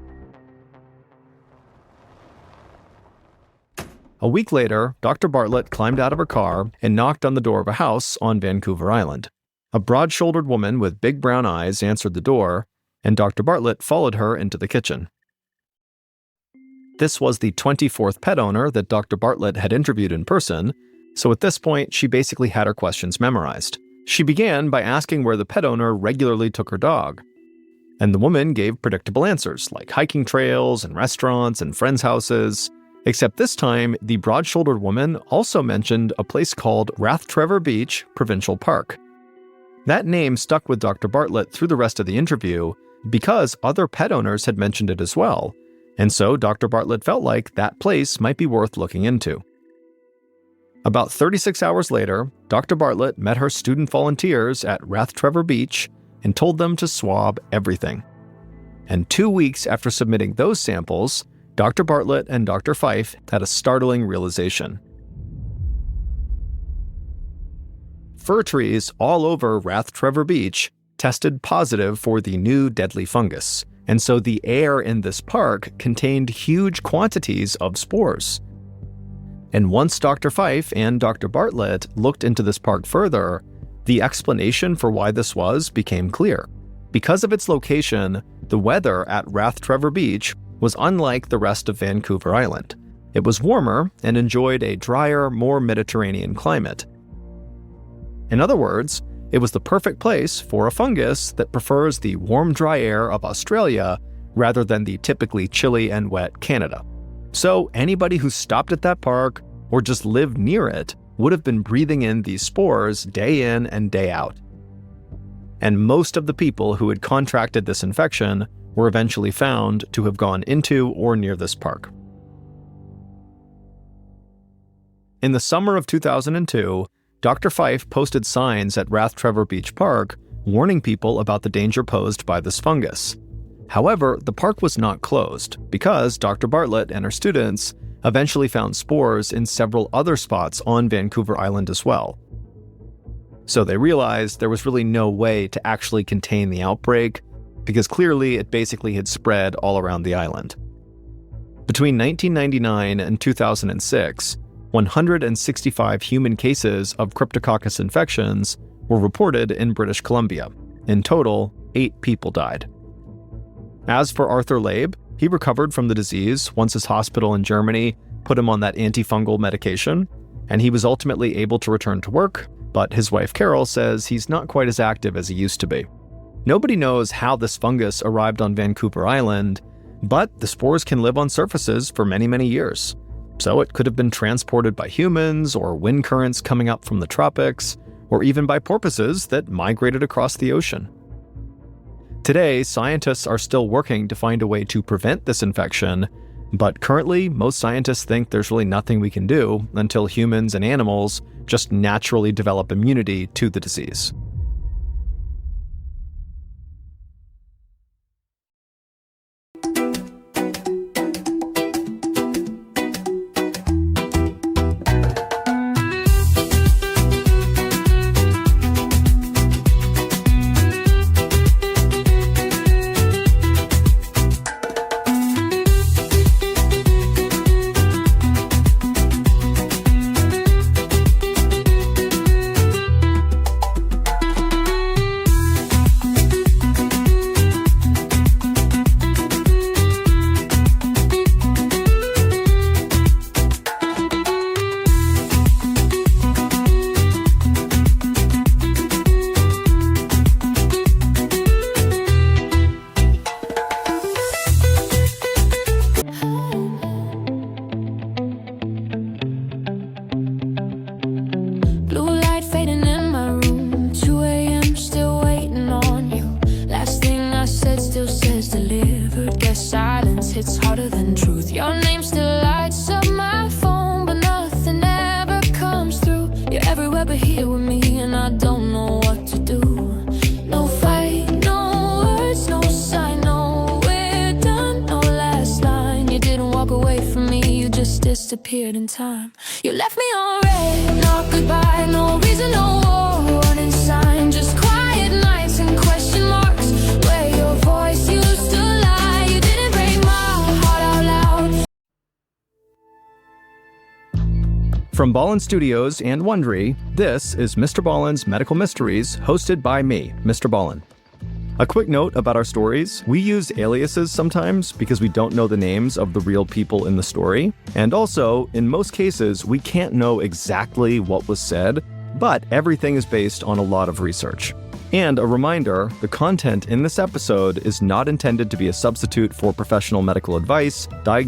A week later, Dr. Bartlett climbed out of her car and knocked on the door of a house on Vancouver Island. A broad-shouldered woman with big brown eyes answered the door, and Dr. Bartlett followed her into the kitchen. This was the 24th pet owner that Dr. Bartlett had interviewed in person, so at this point, she basically had her questions memorized. She began by asking where the pet owner regularly took her dog. And the woman gave predictable answers, like hiking trails and restaurants and friends' houses. Except this time, the broad-shouldered woman also mentioned a place called Rathtrevor Beach Provincial Park. That name stuck with Dr. Bartlett through the rest of the interview because other pet owners had mentioned it as well, and so Dr. Bartlett felt like that place might be worth looking into. About 36 hours later, Dr. Bartlett met her student volunteers at Rathtrevor Beach and told them to swab everything. And 2 weeks after submitting those samples, Dr. Bartlett and Dr. Fife had a startling realization. Fir trees all over Rathtrevor Beach tested positive for the new deadly fungus, and so the air in this park contained huge quantities of spores. And once Dr. Fife and Dr. Bartlett looked into this park further, the explanation for why this was became clear. Because of its location, the weather at Rathtrevor Beach was unlike the rest of Vancouver Island. It was warmer and enjoyed a drier, more Mediterranean climate. In other words, it was the perfect place for a fungus that prefers the warm, dry air of Australia rather than the typically chilly and wet Canada. So anybody who stopped at that park or just lived near it would have been breathing in these spores day in and day out. And most of the people who had contracted this infection were eventually found to have gone into or near this park. In the summer of 2002, Dr. Fife posted signs at Rathtrevor Beach Park warning people about the danger posed by this fungus. However, the park was not closed because Dr. Bartlett and her students eventually found spores in several other spots on Vancouver Island as well. So they realized there was really no way to actually contain the outbreak because clearly it basically had spread all around the island. Between 1999 and 2006, 165 human cases of Cryptococcus infections were reported in British Columbia. In total, 8 people died. As for Arthur Labe, he recovered from the disease once his hospital in Germany put him on that antifungal medication, and he was ultimately able to return to work, but his wife Carol says he's not quite as active as he used to be. Nobody knows how this fungus arrived on Vancouver Island, but the spores can live on surfaces for many, many years. So it could have been transported by humans or wind currents coming up from the tropics, or even by porpoises that migrated across the ocean. Today, scientists are still working to find a way to prevent this infection, but currently, most scientists think there's really nothing we can do until humans and animals just naturally develop immunity to the disease. It's harder than truth. Your name still lights up my phone, but nothing ever comes through. You're everywhere but here with me, and I don't know what to do. No fight, no words, no sign, no we're done, no last line. You didn't walk away from me, you just disappeared in time. You left me on red, not goodbye, no reason, no warning sign, just quiet nights and question marks where your voice used to lie. From Ballen Studios and Wondery, this is MrBallen's Medical Mysteries, hosted by me, Mr. Ballen. A quick note about our stories: we use aliases sometimes because we don't know the names of the real people in the story, and also, in most cases, we can't know exactly what was said, but everything is based on a lot of research. And a reminder, the content in this episode is not intended to be a substitute for professional medical advice, diagnosis,